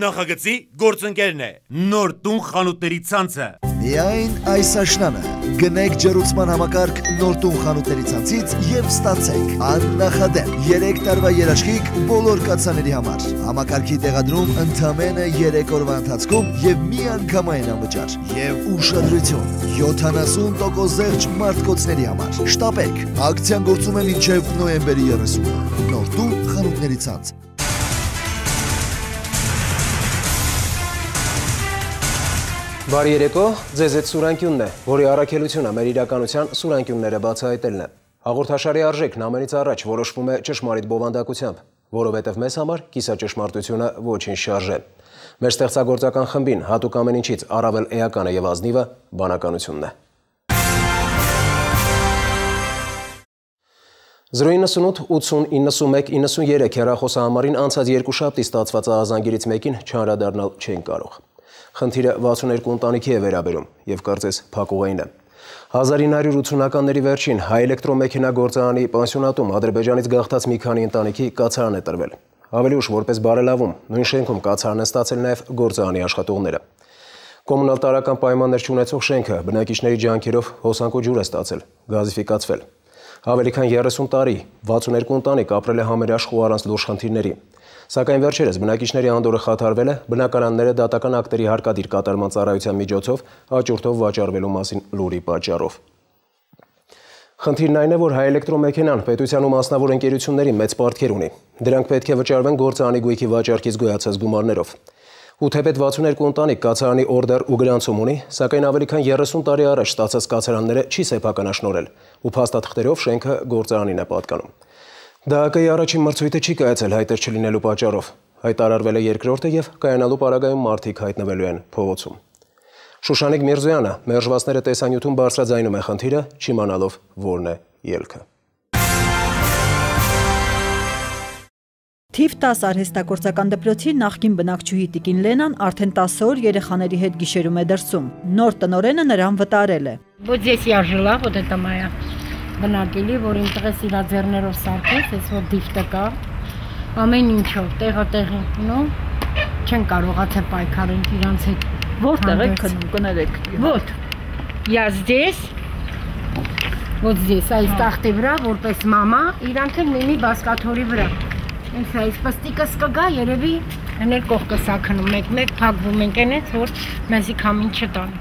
նախագծի գործընկերն է։ Նոր տուն խանութների ցանցը։ Միայն այս աշնանը գնեք ջեռուցման համակարգ նոր տուն խանութների ցանցից եւ ստացեք աննախադեպ 3 տարվա երաշխիք բոլոր կացաների համար։ Համակարգի տեղադրում ընդամենը 3 օրվա ընթացքում եւ միանգամայն անվճար եւ ուշադրություն 70% զեղչ մարդկոցների համար։ Շտապեք, ակցիան գործում է մինչեւ նոյեմբերի 30-ը։ Նոր տուն խանութների ցանց։ Բարի երեկո, ձեզ հետ Սուրանկյունն է, որի առաքելությունը մեր իրականության սուրանկյունները բացահայտելն է։ Հաղորդաշարի արժեքն ամենից առաջ որոշվում է ճշմարիտ բովանդակությամբ, որովհետև մեզ համար կիսաճշմարտությունը ոչինչ շարժ է։ Մեր ստեղծագործական խմբին հատուկ ամեն ինչից առավել էականը եւ ազնիվը բանականությունն է։ 098 80 91 93 հեռախոսահամարին անցած երկուշաբթի ստացված ահազանգերից մեկին չանդրադառնալ չեն կարող։ Խնդիրը 62 ընտանիքի է վերաբերում եւ կարծես փակուղային է։ 1980-ականների վերջին հայ էլեկտրոմեքենա գործարանի պանսիոնատում Ադրբեջանից գաղթած մի քանի ընտանիքի կացարան է տրվել։ Ավելի ուշ որպես բարելավում նույն շենքում կացարան են ստացել նաեւ գործարանի աշխատողները։ Կոմունալ տարրական պայմաններ չունեցող շենքը բնակիչների ջանքերով հոսանքու ջուր է ստացել, գազիֆիկացվել։ Ավելի քան 30 տարի 62 ընտանիք ապրել է համերաշխ ու առանց լուրջ խնդիրների։ Սակայն վերջերս բնակիչների անդորը խաթարվել է բնակարանները դատական ակտերի հարկադիր կատարման ծառայության միջոցով աճուրդով վաճառվելու մասին լուրի պատճառով։ Խնդիրն այն է, որ հայ էլեկտրոմեքենան պետության ու մասնավոր ընկերությունների մեծ պարտքեր ունի։ Դրանք պետք է վճարվեն գործարանի գույքի վաճառքից գոյացած գումարներով։ Ու թեպետ 62 ընտանիք կացարանի օրդեր ու գրանցում ունի, սակայն ավելի քան 30 տարի առաջ ստացած կացարանները չի սեփականաշնորհել ու փաստաթղթերով շենքը գործարանին է պատկանում։ ԴԱԿ-ի առաջին մրցույթը չի կայացել հայտեր չլինելու պատճառով, հայտարարվել է երկրորդը եւ կայանալու պարագայում մարդիկ հայտնվելու են փողոցում։ Շուշանիկ Միրզոյանը մերժվածները տեսանյութում բարձրաձայնում է խնդիրը, չիմանալով որն է ելքը։ Թիվ 10 արհեստագործական դպրոցի նախկին բնակչուհի Տիկին Լենան արդեն 10 օր երեխաների հետ գիշերում է դրսում։ Նոր տնօրենը նրան վտարել է։ Вот здесь я жила, вот это моя բնակելի, որ իմ տղես իրա ձեռներով սարքեց, ես որ դիվտը կա, ամեն ինչով, տեղը, նո, չեն կարողացել պայքարենք իրանց հետ։ Որտեղ եք կներեք։ Вот, я здесь, вот здесь, այս տախտի վրա, որպես մամա, իրանք են միմի բասկաթորի վրա։ Ինձ այս պստիկս կգա, երևի հներ կողքը սաքնում, մեկ փակվում ենք ենեց, որ մեզի կամին չտան։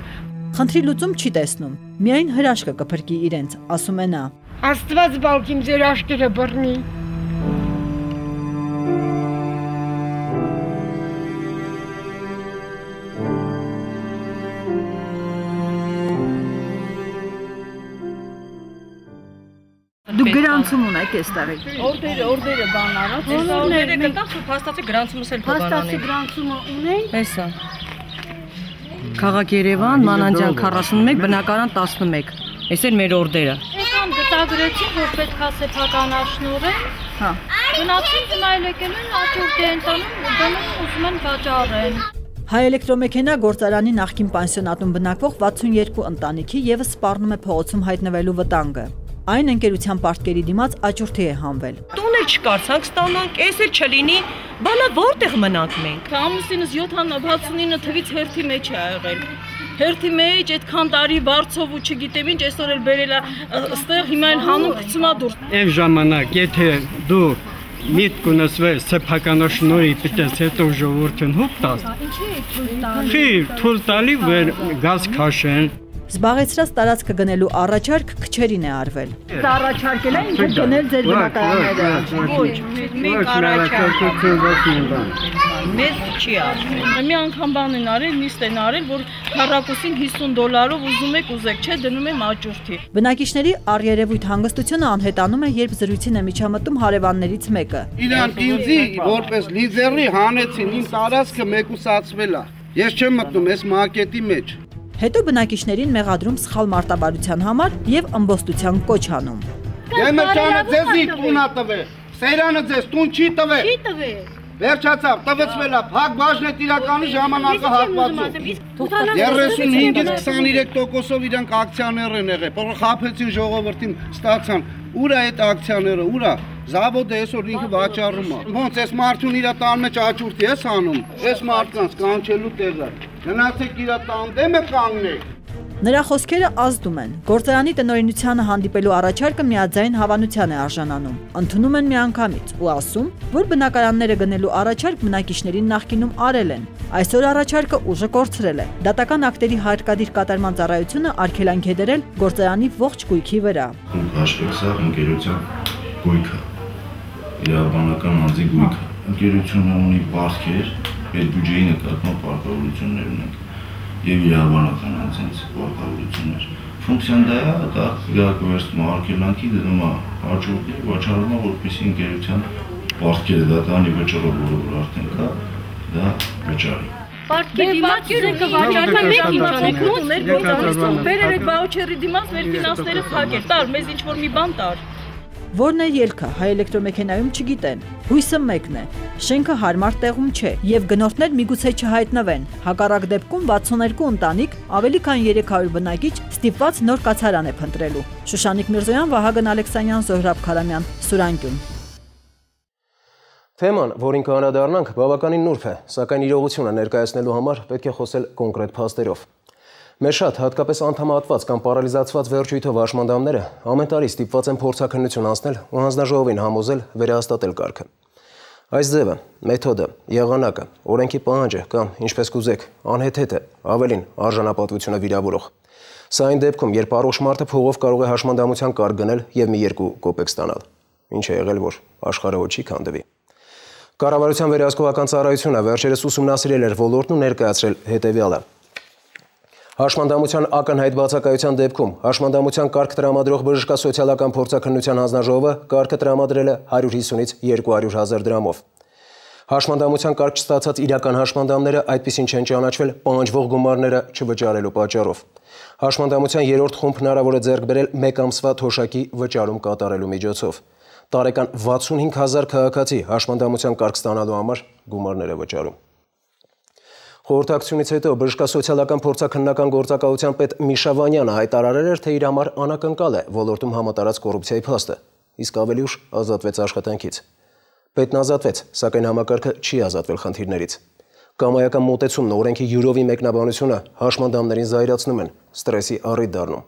Խնդրի լուծում չի տեսնում, միայն հրաշքը կփրկի իրենց, ասում է նա։ Աստված բալքիմ ձեր աշկերը բռնի։ Դուք գրանցում ունեք այստեղ։ Օրդերը բան արած, օրդերը կտած ու փաստացի գրանցումս էլ փոխանցի։ Փաստացի գրանցումը ունեն։ Հեսա։ Քաղաք Երևան, Մանանջյան 41, բնակարան 11։ Այս են մեր օրդերը։ Եկան գտագրեցին, որ պետք է սեփականաշնորհեն։ Հա։ Գնացին գնայել եկել են, աճուրդ են տանում, դնում ուզում են վաճառեն։ Հայ էլեկտրոմեքենա գործարանի նախկին պանսիոնատում բնակվող 62 ընտանիքի եւս սպառնում է փողոցում հայտնվելու վտանգը։ Այն ընկերության պարտքերի դիմաց աճուրդի է հանվել։ Տուն էլ չկարծանք ստանանք, այս էլ չլինի, բանա որտեղ մնանք մենք։ Ամուսինս 69 թվից հերթի մեջ է եղել։ Հերթի մեջ այդքան տարի բարձով ու չգիտեմ ինչ, այսօր էլ բերել է ըստեղ հիմա էլ հանում գցում է դուրս։ Այն ժամանակ, եթե դու միտք ունեցվես սեփականաշնորհի պիտես հետո ժողովրդին հոգ տաս։ Ինչի՞ թույլ տալի վեր գազ քաշեն։ Զբաղեցրած տարածքը գնելու առաջարկ քչերին է արվել։ Դա առաջարկել են ինքը գնել ձեր բնակարանները։ Ոչ, մենք առաջարկում։ Մեզ չի արվել։ Մի անգամ բան են արել, նիստ են արել, որ քառակուսին $50 ուզում եք ուզեք, չէ, դնում եմ աճուրդի։ Բնակիչների առերևույթ հանգստությունը անհետանում է, երբ զրույցին է միջամտում հարևաններից մեկը։ Իրանք ինձի որպես լիդերի հանեցին, իմ տարածքը մեկուսացվել է։ Ես չեմ մտնում այս մակետի մեջ։ Հետո բնակիչներին մեղադրում սխալ մարտավարության համար եւ ըմբոստության կոչ անում։ Դեմերճանը ձեզի տունա տվե, Սեյրանը ձեզ տուն չի տվե։ Չի տվե։ Վերջացավ, տվեցվել է, փակ բաժնետ իրականի ժամանակը հատվածով։ 35-ից 23%-ով իրանք ակցիաներ են եղել, խաբեցին ժողովրդին, ստացան։ Ուր է այդ ակցիաները, ուր է։ Զավոդը այսօր ինքը վաճառում է։ Ոնց այս մարդուն իր տան մեջ աճուրդի ես անում, այս մարդկանց կանչելու տեղը։ Գնացեք իր տան դեմը կանգնեք։ Նրա խոսքերը ազդում են։ Գործարանի տնօրինությանը հանդիպելու առաջարկը միաձայն հավանության է արժանանում։ Ընդունում են միանգամից ու ասում, որ բնակարանները գնելու առաջարկ բնակիչներին նախկինում արել են։ Այսօր առաջարկը ուժը կորցրել է։ Դատական ակտերի հարկադիր կատարման ծառայությունը արգելանք է դրել գործարանի ողջ գույքի վրա։ Հաշվեցա ընկերության գույքը, իրավաբանական անձի գույքը։ Ընկերությունը ունի պարտքեր, այդ բյուջեի նկատմամբ պարտավորություններ ունենք։ Եվ իրավաբանական անձանց պարտավորություններ։ Ֆունկցիան դա է, դա իրականացնում արգելանքի դնում է աճուրդի վաճառում, որպեսզի ընկերության պարտքերը դատանի վճռով, որ արդեն կա, դա վճարի։ Պարտքերի մակերը վաճառում եք ինչ անեք, ուներ գործարանում, բերեր այդ վաուչերի դիմաց մեր ֆինանսները փակեր, տար, մեզ ինչ որ մի բան տար։ Որն է ելքը, հայ էլեկտրոմեքենայում չգիտեն։ Հույսը մեկն է։ Շենքը հարմար տեղում չէ եւ գնորդներ միգուցե չհայտնվեն։ Հակառակ դեպքում 62 ընտանիք, ավելի քան 300 բնակիչ ստիպված նոր կացարան է փնտրելու։ Շուշանիկ Միրզոյան, Վահագն Ալեքսանյան, Զոհրաբ Քարամյան, Սուրանգյուն։ Թեման, որին կանդրադառնանք, բավականին նուրբ է, սակայն իրողությունը ներկայացնելու համար պետք է խոսել կոնկրետ փաստերով։ Մեր շատ հատկապես անդամահատված կամ պարալիզացված վերջույթով հաշմանդամները ամեն տարի ստիպված են փորձաքննություն անցնել ու հանձնաժողովին համոզել վերահաստատել կարգը։ Այս ձևը, մեթոդը, եղանակը, օրենքի պահանջը կամ, ինչպես կուզեք, անհեթեթ է, ավելին արժանապատվությունը վիրավորող։ Սա այն դեպքում, երբ առողջ մարդը փողով կարող է հաշմանդամության կարգ գնել եւ մի 2 կոպեկ ստանալ։ Ինչ է եղել, որ աշխարհը ոչի քանդվի։ Կառավարության վերահսկողական ծառայությունը վերջերս ուսումնասիրել էր ոլորտն ու ներկայացրել հետևյալը։ Հաշմանդամության ակնհայտ բացակայության դեպքում հաշմանդամության կարգ տրամադրող բժշկա սոցիալական փորձաքննության հանձնաժողովը կարգը տրամադրել է 150-ից 200,000 դրամով։ Հաշմանդամության կարգ չստացած իրական հաշմանդամները այդպիսին չեն ճանաչվել պահանջվող գումարները չվճարելու պատճառով։ Հաշմանդամության 3-րդ խումբ հնարավոր է ձեռք բերել 1 ամսվա թոշակի վճարում կատարելու միջոցով։ Տարեկան 65,000 քաղաքացի հաշմանդամության կարգ ստանալու համար գումարներ է վճարում։ Խորհրդակցությունից հետո բժշկա սոցիալական փորձաքննական գործակալության պետ Միշա Վանյանը հայտարարել էր, թե իր համար անակնկալ է ոլորտում համատարած կոռուպցիայի փաստը, իսկ ավելի ուշ ազատվեց աշխատանքից։ Պետն ազատվեց, սակայն համակարգը չի ազատվել խնդիրներից։ Կամայական մոտեցումն օրենքի յուրովի մեկնաբանությունը հաշմանդամներին զայրացնում են, ստրեսի առիթ դառնում։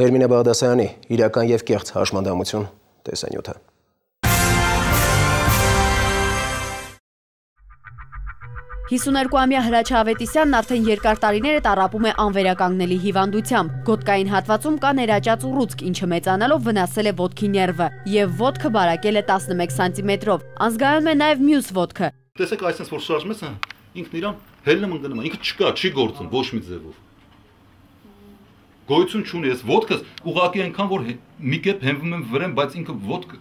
Հերմինե Բաղդասարյանի իրական եւ կեղծ հաշմանդամություն տեսանյութը։ Հիսուներկուամյա Հրաչյա Ավետիսյանն արդեն երկար տարիներ է տառապում է անվերականգնելի հիվանդությամբ։ Գոտկային հատվածում կա ներաճած ուռուցք, ինչը մեծանալով վնասել է ոտքի ներվը, եւ ոտքը բարակել է 11 սանտիմետրով։ Անզգայանում է նաեւ մյուս ոտքը։ Տեսեք այսպես որ շարժում ես, ինքն իրան հելնում ընկնում է, ինքը չկա, չի գործում ոչ մի ձևով։ Գոյություն չունի, ես ոտքս ուղղակի այնքան որ մի կերպ հենվում եմ վրան, բայց ինքը ոտք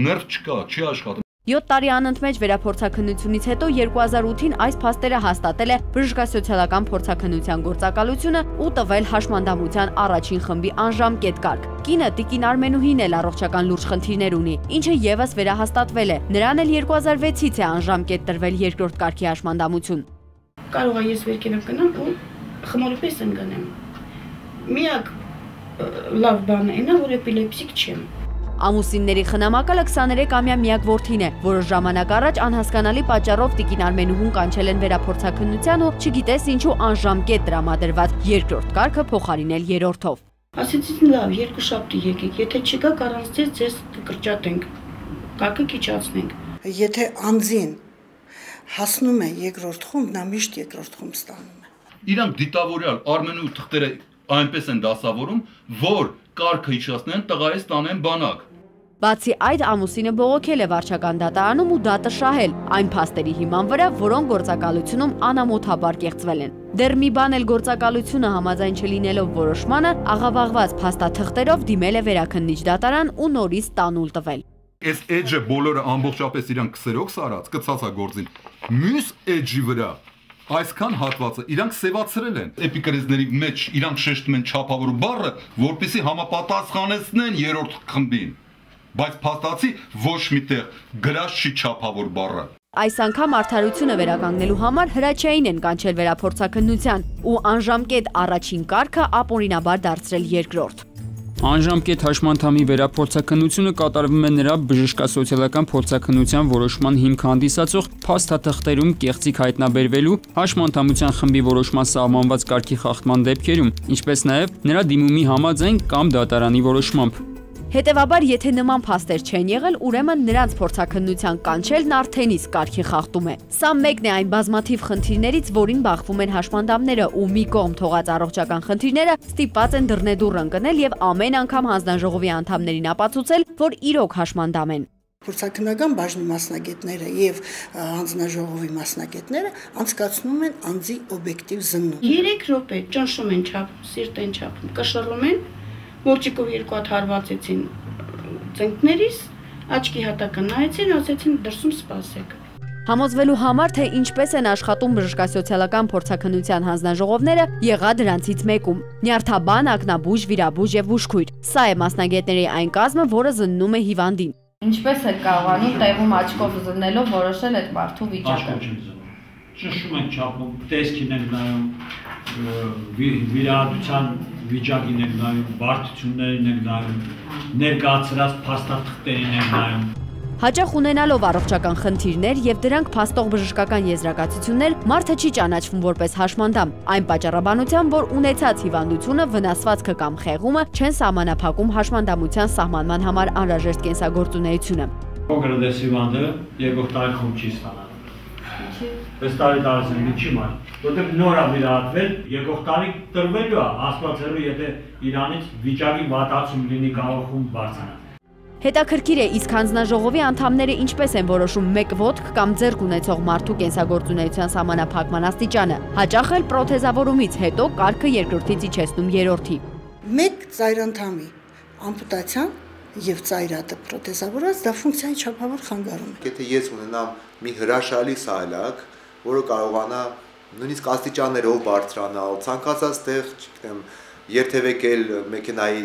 ներվ չկա, չի աշխատում։ 7 տարի անընդմեջ վերափորձաքննությունից հետո 2008-ին այս փաստերը հաստատել է բժշկա սոցիալական փորձաքննության գործակալությունը ու տվել հաշմանդամության առաջին խմբի անժամկետ կարգ։ Կինը Տիկին Արմենուհին էլ առողջական լուրջ խնդիրներ ունի, ինչը եւս վերահաստատվել է։ Նրան էլ 2006-ից է անժամկետ տրվել երկրորդ կարգի հաշմանդամություն։ Կարող է ես վերքերով գնամ ու խմորի պես ընկնեմ։ Միակ լավ բանը այն է, որ էպիլեպսիկ չեմ։ Ամուսինների խնամակալը 23-ամյա միակ որդին է, որը ժամանակ առաջ անհասկանալի պատճառով Տիկին Արմենուհուն կանչել են վերափորձաքննության ու չգիտես ինչու անժամկետ տրամադրված երկրորդ կարգը փոխարինել երրորդով։ Ասեցին լավ, 2 շաբթի եկեք, եթե չկա առանց ձեզ կկրճատենք, կարգը կիչացնենք։ Եթե անձին հասնում է երկրորդ խումբ, նա միշտ երկրորդ խումբ ստանում է։ Իրանք դիտավորյալ Արմենուհու թղթերը այնպես են դասավորում, որ կարգը իջացնեն, տղայից տանեն բանակ։ Բացի այդ, ամուսինը բողոքել է վարչական դատարանում ու դատը շահել այն փաստերի հիման վրա, որոնք գործակալությունում անամոթաբար կեղծվել են։ Դեռ մի բան էլ գործակալությունը համաձայն չլինելով որոշմանը, աղավաղված փաստաթղթերով դիմել է վերաքննիչ դատարան ու նորից տանուլ տվել։ Այս էջը բոլորը ամբողջապես իրան քսերոքս արած, կցած է գործին։ Մյուս էջի վրա այսքան հատվածը իրանք սևացրել են։ Էպիկրեզների մեջ իրանք շեշտում են չափավորու բառը, որպեսզի համապատասխանեցնեն երրորդ խմբին։ բայց փաստացի ոչ միտեղ գրած չի չափավոր բառը։ Այս անգամ արդարությունը վերականգնելու համար Հրաչյանին են կանչել վերափորձաքննության ու անժամկետ առաջին կարգը ապօրինաբար դարձրել երկրորդ։ Անժամկետ հաշմանդամի վերափորձաքննությունը կատարվում է նրա բժշկասոցիալական փորձաքննության որոշման հիմք հանդիսացող փաստաթղթերում կեղծիք հայտնաբերվելու, հաշմանդամության խմբի որոշման սահմանված կարգի խախտման դեպքերում, ինչպես նաև նրա դիմումի համաձայն կամ դատարանի որոշմամբ։ Հետևաբար, եթե նման փաստեր չեն եղել, ուրեմն նրանց փորձաքննության կանչելն արդեն իսկ կարգի խախտում է։ Սա մեկն է այն բազմաթիվ խնդիրներից, որին բախվում են հաշմանդամները ու մի կողմ թողած առողջական խնդիրները ստիպված են դռնեդուռ ընկնել եւ ամեն անգամ հանձնաժողովի անդամներին ապացուցել, որ իրոք հաշմանդամ են։ Փորձաքննական բաժնի մասնագետները եւ հանձնաժողովի մասնագետները անցկացնում են անձի օբյեկտիվ զննում։ 3 րոպե ճնշում են չափում, սիրտ են չափում, կշռում են, մորջիկով 2 հատ հարվածեցին ծնկներից, աչքի հատակը նայեցին, ասեցին դրսում սպասեք։ Համոզվելու համար, թե ինչպես են աշխատում բժշկասոցիալական փորձաքննության հանձնաժողովները, եղա դրանցից մեկում՝ նյարդաբան, ակնաբույժ, վիրաբույժ եւ բուժքույր։ Սա է մասնագետների այն կազմը, որը զննում է հիվանդին։ Ինչպես եք կարողանում տեղում աչքով զննելով որոշել այդ մարդու վիճակը։ Ճնշում են չափում, տեսքին են նայում, վիրահատության վիճակին են նայում, բարդություններին են նայում, ներկայացրած փաստաթղթերին են նայում։ Հաճախ ունենալով առողջական խնդիրներ եւ դրանք փաստող բժշկական եզրակացություններ, մարդը չի ճանաչվում որպես հաշմանդամ, այն պատճառաբանությամբ, որ ունեցած հիվանդությունը, վնասվածքը կամ խեղումը չեն սահմանափակում հաշմանդամության սահմանման համար անհրաժեշտ կենսագործունեությունը։ Կոնկրետ հիվանդը երկրորդ տարի խումբ չի ստանալու։ Այս տարի չի մար, որտեղ նոր է վիրահատվել, երկրորդ տարի տրվելու է, աստվածելու, եթե իրանից վիճակի վատացում լինի կարող խումբ բարձրանալ։ Հետաքրքիր է, իսկ հանձնաժողովի անդամները ինչպես են որոշում մեկ ոտք կամ ձեռք ունեցող մարդու կենսագործունեության սահմանափակման աստիճանը, հաճախ էլ պրոթեզավորումից հետո կարգը երկրորդից իջեցնում երրորդի։ Մեկ ծայրանդամի ամպուտացիան եւ ծայրատը պրոթեզավորած դա ֆունկցիայի չափավոր խանգարում է։ Եթե ես ունենամ մի հրաշալի սայլակ, որը կարողանա նույնիսկ աստիճաններով բարձրանալ, ցանկացած տեղ, չգիտեմ, երթևեկել մեքենայի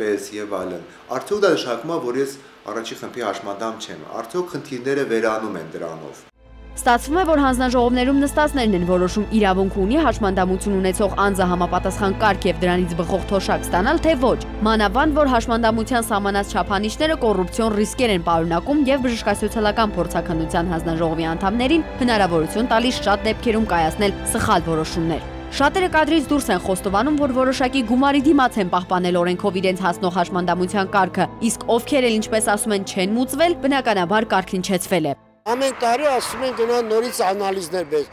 պես եւ այլն, արդյոք դա նշանակում է, որ ես առաջին խմբի հաշմանդամ չեմ, արդյոք խնդիրները վերանում են դրանով։ Ստացվում է, որ հանձնաժողովներում նստածներն են որոշում իրավունք ունի հաշմանդամություն ունեցող անձը համապատասխան կարգ եւ դրանից բխող թոշակ ստանալ, թե ոչ։ Մանավանդ, որ հաշմանդամության սահմանած չափանիշները կոռուպցիոն ռիսկեր են պարունակում եւ բժշկասոցիալական փորձաքննության հանձնաժողովի անդամներին հնարավորություն տալիս շատ դեպքերում կայացնել սխալ որոշումներ։ Շատերը կադրից դուրս են խոստովանում, որ որոշակի գումարի դիմաց են պահպանել օրենքով իրենց հասնող հաշմանդամության կարգը, իսկ ովքեր էլ ինչպես ասում են չեն մուծվել, բնականաբար կարգն իջեցվել է։ Ամեն տարի ասում են գնա նորից անալիզներ բեր։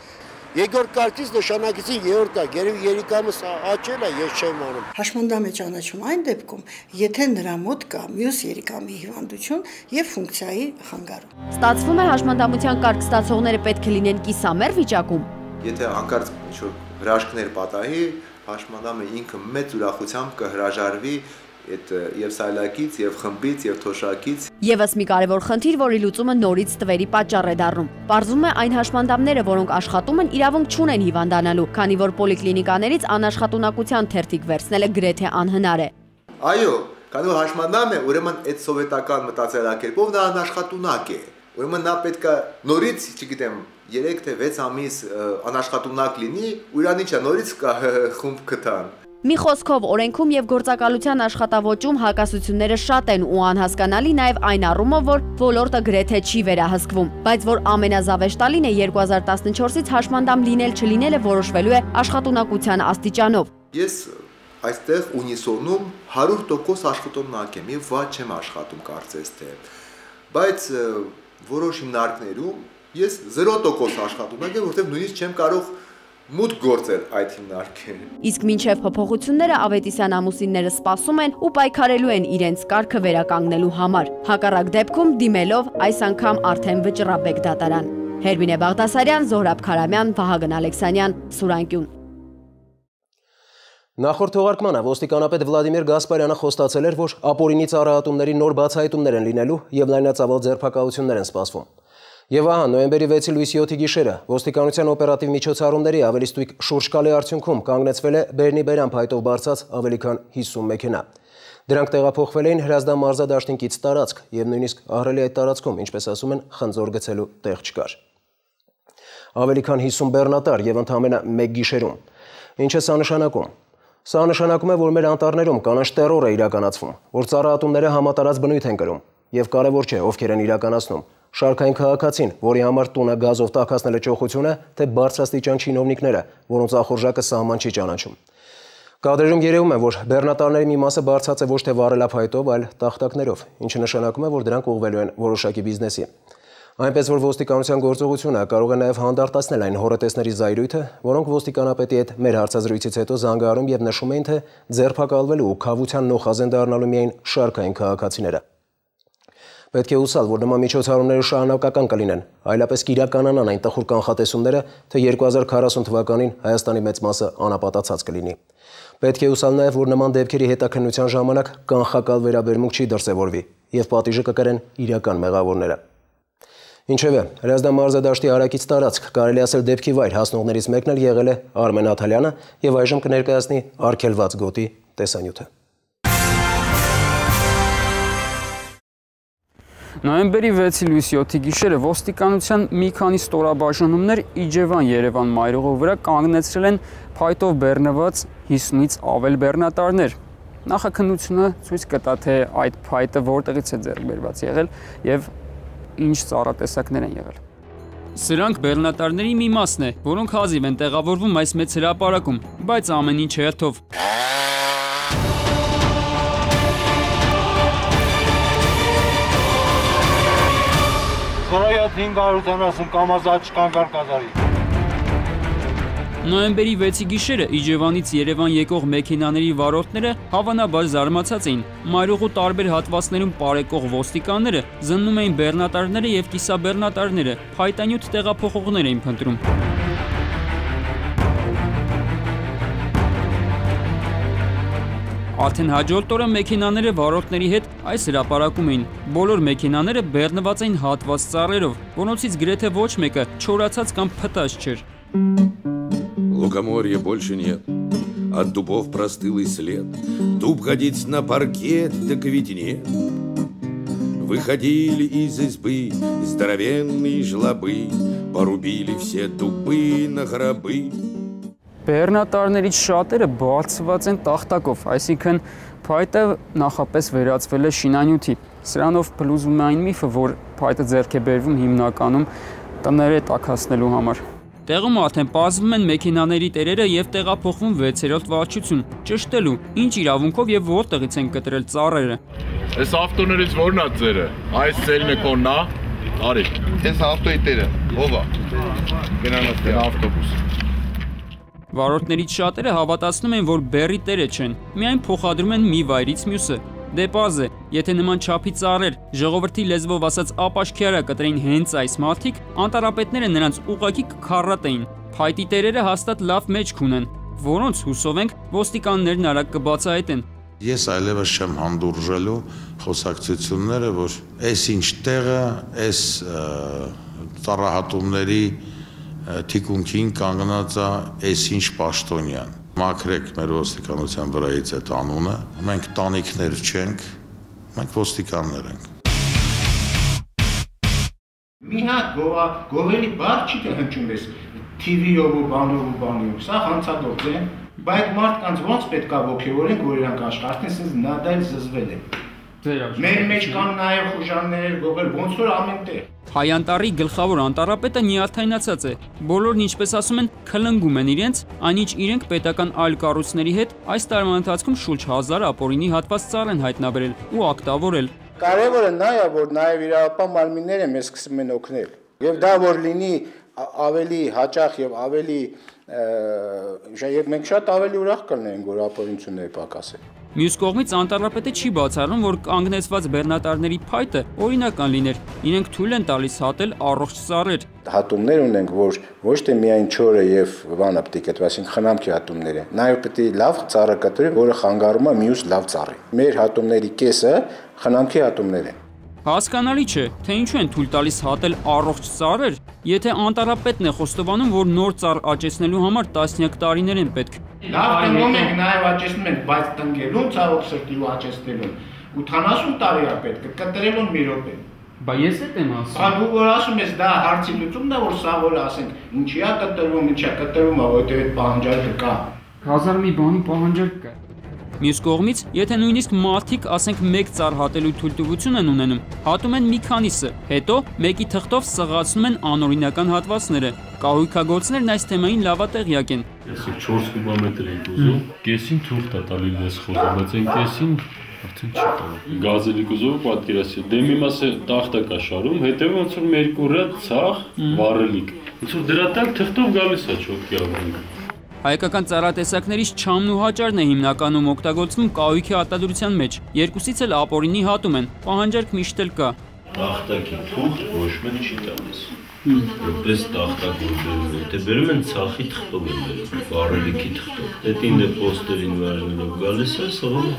Երկրորդ կարգից նշանակեցին երրորդ կարգ, երևի երիկամը աճել է, ես չեմ անում։ Հաշմանդամ է ճանաչում այն դեպքում, եթե նրա մոտ կա մյուս երիկամի հիվանդություն եւ ֆունկցիայի խանգարում։ Ստացվում է հաշմանդամության կարգ ստացողները պետք է լինեն կիսամեռ վիճակում։ Եթե անկարծ ինչ-որ հրաշքներ պատահի, հաշմանդամը ինքը մեծ ուրախությամբ կհրաժարվի այդ եւ սայլակից, եւ խմբից, եւ թոշակից։ Եվս մի կարևոր խնդիր, որի լուծումը նորից տվերի պատճառ է դառնում։ Պարզվում է այն հաշմանդամները, որոնք աշխատում են, իրավունք չունեն հիվանդանալու, քանի որ պոլիկլինիկաներից անաշխատունակության թերթիկ վերցնելը գրեթե անհնար է։ Այո, քանի որ հաշմանդամ է, ուրեմն այդ սովետական մտածելակերպով նա անաշխատունակ է։ Ուրեմն նա պետք է նորից, չգիտեմ, 3 թե 6 ամիս անաշխատունակ լինի, ու իրան ինչա նորից խումբ կտան։ Մի խոսքով, օրենքում եւ գործակալության աշխատավոճում հակասությունները շատ են ու անհասկանալի նաեւ այն առումով, որ ոլորտը գրեթե չի վերահսկվում, բայց որ ամենազավեշտալին է 2014-ից հաշմանդամ լինել-չլինելը որոշվելու է աշխատունակության աստիճանով։ Ես այստեղ ունիսոնում 100% աշխատունակ եմ եւ ված չեմ աշխատում կարծես թե, բայց որոշ հիմնարկներում ես 0% աշխատունակ եմ, որտեղ նույնիսկ չեմ կարող մուտք գործել այդ հիմնարկերը։ Իսկ մինչև փոփոխությունները Ավետիսյան ամուսինները սպասում են ու պայքարելու են իրենց կարգը վերականգնելու համար։ Հակառակ դեպքում դիմելով այս անգամ արդեն վճռաբեկ դատարան։ Հերմինե Բաղդասարյան, Զոհրաբ Քարամյան, Վահագն Ալեքսանյան, Սուրանկյուն։ Նախորդ թողարկմանը ոստիկանապետ Վլադիմիր Գասպարյանը խոստացել էր, որ ապօրինի ծառայատումների նոր բացահայտումներ են լինելու եւ լայնածավալ ձերբակալություններ են սպասվում։ Եվ ահա նոյեմբերի 6-ի լույս 7-ի գիշերը ոստիկանության օպերատիվ միջոցառումների ավելի ստույգ շուրջկալի արդյունքում կանգնեցվել է Բերնի-Բերան փայտով բարձած ավելի քան 50 մեքենա։ Դրանք տեղափոխվել էին Հրազդան մարզադաշտին կից տարածք եւ նույնիսկ ահռելի այդ տարածքում, ինչպես ասում են, խնձոր գցելու տեղ չկար։ Ավելի քան 50 բեռնատար եւ ընդամենը 1 գիշերում։ Ինչ է սա նշանակում։ Սա նշանակում է, որ մեր անտառներում կանաչ տերոր է իրականացվում, որ ծառայատունները համատարած բնույթ են կրում եւ կարեւոր չէ ովքեր են իրականացնում։ Շարքային քաղաքացին, որի համար տունը գազով տաքացնելը ճոխությունը, թե բարձրաստիճան չինովնիկները, որոնց ախորժակը սահման չի ճանաչում։ Կադրերում երևում է, որ բեռնատարների մի մասը բարձած է ոչ թե վառելափայտով, այլ տախտակներով, ինչը նշանակում է, որ դրանք ուղղվելու են որոշակի բիզնեսի։ Այնպես որ ոստիկանության գործողությունը կարող է նաև հանդարտացնել այն հոռետեսների զայրույթը, որոնք ոստիկանապետի հետ մեր հարցազրույցից հետո զանգահարում եւ նշում էին, թե ձերբակալվելու ու քավության նոխազեն դառնալու միայն շարքային քաղաքացիները։ Պետք է հուսալ, որ նման միջոցառումները շարունակական կլինեն, այլապես կիրականանան այն տխուր կանխատեսումները, թե 2040 թվականին Հայաստանի մեծ մասը անապատացած կլինի։ Պետք է հուսալ նաև, որ նման դեպքերի հետաքննության ժամանակ կանխակալ վերաբերմունք չի դրսևորվի եւ պատիժը կկրեն իրական մեղավորները։ Ինչևէ, Հրազդան մարզադաշտի հարակից տարածք, կարելի ասել դեպքի վայր հասնողներից մեկն էլ եղել է Արմեն Աթալյանը եւ այժմ կներկայացնի արգելված գոտի տեսանյութը։ Նոյեմբերի 6-ի լույս 7-ի գիշերը ոստիկանության մի քանի ստորաբաժանումներ Իջևան-Երևան մայրուղու վրա կանգնեցրել են փայտով բեռնված 50-ից ավել բեռնատարներ։ Նախաքննությունը ցույց կտա, թե այդ փայտը որտեղից է ձեռք բերված եղել եւ ինչ ծառատեսակներ են եղել։ Սրանք բեռնատարների մի մասն է, որոնք հազիվ են տեղավորվում այս մեծ հրապարակում, բայց ամեն ինչ հերթով։ Զորայատ 570 կամազաչ կանգար կազարի։ Նոյեմբերի 6-ի գիշերը Իջևանից Երևան եկող մեքենաների վարորդները հավանաբար զարմացած էին։ Մայրուղու տարբեր հատվածներում պարեկող ոստիկանները զննում էին բեռնատարները եւ կիսաբեռնատարները, փայտանյութ տեղափոխողներ էին փնտրում։ Արդեն հաջորդ օրը մեքենաները վարորդների հետ այս հրապարակում էին։ Բոլոր մեքենաները բեռնված էին հատված ծառերով, որոնցից գրեթե ոչ мեկը չորացած կամ փտած չէր։ Лукоморья больше нет, от дубов простыл и след. Дуб годится на паркет, так ведь нет. Выходили из избы здоровенные жлобы, порубили все дубы на гробы. Բեռնատարներից շատերը բարձված են տախտակով, այսինքն փայտը նախապես վերածվել է շինանյութի։ Սրանով փլուզում է այն միֆը, որ փայտը ձեռք է բերվում հիմնականում տները տաքացնելու համար։ Տեղում արդեն պարզվում են մեքենաների տերերը եւ տեղափոխվում 6-րդ վարչություն, ճշտելու ինչ իրավունքով եւ որտեղից են կտրել ծառերը։ Այս ավտոներից ո՞րն է ձերը։ Այս ծերն է կոննա, արի։ Այս ավտոյի տերը, ով է։ Գնանաց դե ավտոբուս։ Վարորդներից շատերը հավատացնում են, որ բեռի տերը չեն, միայն փոխադրում են մի վայրից մյուսը։ Դե պարզ է, եթե նման չափի ծառեր, ժողովրդի լեզվով ասած ապաշխյարա կտրեին հենց այս մարդիկ, անտառապետները նրանց ուղղակի կքառատեին։ Փայտի տերերը հաստատ լավ մեջք ունեն, որոնց հուսով ենք ոստիկաններն արագ կբացահայտեն։ Ես այլևս չեմ հանդուրժելու խոսակցությունները, որ այս ինչ տեղը, այս ծառահատումների թիկունքին կանգնած է այս ինչ պաշտոնյան։ Մաքրեք մեր ոստիկանության վրայից այդ անունը, մենք տանիքներ չենք, մենք ոստիկաններ ենք։ Մի հատ գովելի բար չի հնչում ես TV-ով ու բանով, սա հանցադարձ է, բայց մարդկանց ոնց պետք է ոգևորենք, որ իրանք աշխատեն, ասես նադայլ զզվել են։ Մեր մեջ կան նաև խուժաններ գողել, ոնց որ ամեն տեղ։ Հայ անտառի գլխավոր անտառապետը նյարդայնացած է։ Բոլորն, ինչպես ասում են, քլնգում են իրենց, այնինչ իրենք պետական այլ կառույցների հետ այս տարվա ընթացքում շուրջ 1000 ապօրինի հատված ծառ են հայտնաբերել ու ակտավորել։ Կարևորը նա է, որ նաև իրավապահ մարմինները մեզ սկսում են օգնել։ Եվ դա որ լինի ավելի հաճախ եւ ավելի եւ մենք շատ ավելի ուրախ կլինենք, որ ապօրինությունները պակասեն։ Մյուս կողմից անտառապետը չի բացառում, որ կանգնեցված բեռնատարների փայտը օրինական լիներ։ Իրենք թույլ են տալիս հատել առողջ ծառեր։ Հատումներ ունենք, որ ոչ թե միայն չորը եւ բանը պետք է կտրվի, այսինքն խնամքի հատումներ են։ Նաեւ պետք է լավ ծառը կտրի, որը խանգարում է մյուս լավ ծառի։ Մեր հատումների կեսը խնամքի հատումներ են։ Հասկանալի չէ, թե ինչու են թույլ տալիս հատել առողջ ծառեր, եթե անտառապետն է խոստովանում, որ նոր ծառ աճեցնելու համար տասնյակ տարիներ են պետք։ Լավ տնում ենք, նաև աճեցնում ենք, բայց տնկելուն ցավոք սրտի ու աճեցնելուն 80 տարի է պետք, կտրելուն մի րոպե։ Բա ես էդ եմ ասում։ Դու որ ասում ես դա հարցի լուծումն է, որ սա որ ասենք, ինչի է կտրվում, ինչի է կտրվում, որովհետև այդ պահանջարկը կա։ Հազար մի բանի պահանջարկ կա։ Մյուս կողմից, եթե նույնիսկ մարդիկ, ասենք, մեկ ծառ հատելու թույլտվություն են ունենում, հատում են մի քանիսը, հետո մեկի թղթով սղացնում են անօրինական հատվածները։ Կահույքագործներն այս թեմային լավատեղյակ են։ Այսօր 4 կուբամետր ենք ուզում, կեսին թուղթ է տալի լես խոզը, բայց այն կեսին արդեն չի տալու։ Գազելի կուզով պատկերացրու, դե մի մասը տախտա կա շարում, հետևը ոնց որ մերկուրը ցախ վառելիք։ Ոնց որ դրա տակ թղթով գալիս է չոտքի ապրանքը։ Հայկական ծառատեսակներից չամն ու հաճարն է հիմնականում օգտագործվում կահույքի արտադրության մեջ։ Երկուսից էլ ապօրինի հատում են, պահանջարկ միշտ էլ կա։ Տախտակի թուղթ ոչ մեկ չի տալիս։ Որպես տախտագործում է, թե բերում են ցախի թղթով են բերում, վառելիքի թղթով։ Այդ ինձ պոստերին վարելով գալիս է սողում։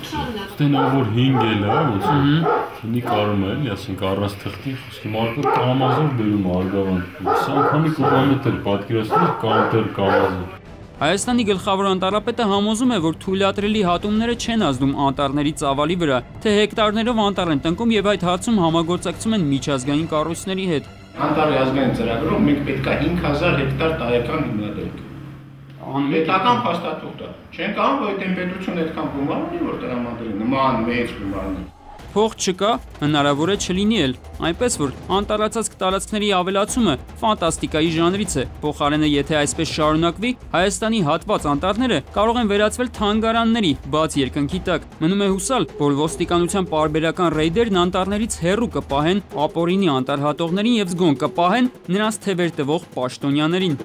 Ստենա որ 5 էլ է, ոնց ունի կարում է, ասենք առանց թղթի, խոսքի մարդը կամազով բերում արգավան։ 20 քանի կուբամետր պատկերացնում կանտեր կամազը։ Հայաստանի գլխավոր անտառապետը համոզում է, որ թույլատրելի հատումները չեն ազդում անտառների ծավալի վրա, թե հեկտարներով անտառ են տնկում եւ այդ հարցում համագործակցում են միջազգային կառույցների հետ։ Անտառի ազգային ծրագրով մենք պետք է 5000 հեկտար տարեկան հիմնադրենք։ Պետական փաստաթուղթ է։ Չեն կարող, որ տեմպերատուրն այդքան գումար ունի, որ տրամադրի նման մեծ գումարներ։ Փող չկա, հնարավոր է չլինի էլ, այնպես որ անտառացած տարածքների ավելացումը ֆանտաստիկայի ժանրից է։ Փոխարենը, եթե այսպես շարունակվի, Հայաստանի հատված անտառները կարող են վերածվել թանգարանների, բաց երկնքի տակ։ Մնում է հուսալ, որ ոստիկանության պարբերական ռեյդերն անտառներից հեռու կպահեն ապօրինի անտառհատողներին եւ զգոն կպահեն նրանց թևեր տվող պաշտոնյաներին։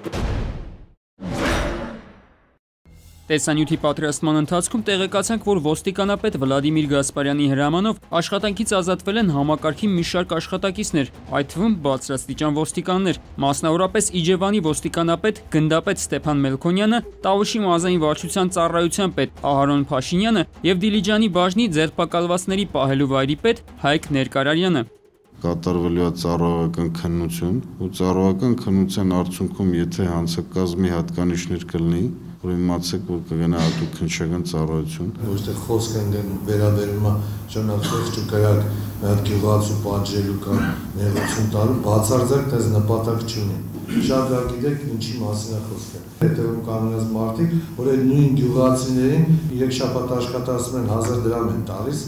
Տեսանյութի պատրաստման ընթացքում տեղեկացանք, որ ոստիկանապետ Վլադիմիր Գասպարյանի հրամանով աշխատանքից ազատվել են համակարգի մի շարք աշխատակիցներ, այդ թվում բարձրաստիճան ոստիկաններ, մասնավորապես Իջևանի ոստիկանապետ գնդապետ Ստեփան Մելքոնյանը, Տավուշի մազային վարչության ծառայության պետ Ահարոն Փաշինյանը եւ Դիլիջանի բաժնի ձերբակալվածների պահելու վայրի պետ Հայկ Ներկարարյանը։ Կատարվելու է ծառայական քննություն ու ծառայական քննության արդյունքում եթե հանցակազմի հատկանիշներ կլինի, որ իմացեք, որ կգնա հատուկ քննչական ծառայություն։ Որտեղ խոսքը ընդեմ վերաբերում է շնորհակալություն կրակ այդ գյուղացու պատժելու կամ նեղություն տալու, բացարձակ դες նպատակ չունի։ Շատ լավ գիտեք ինչի մասին է խոսքը։ Հետևում կանոնած մարդիկ, որ այդ նույն գյուղացիներին 3 շաբաթ աշխատացնում են 1000 դրամ են տալիս,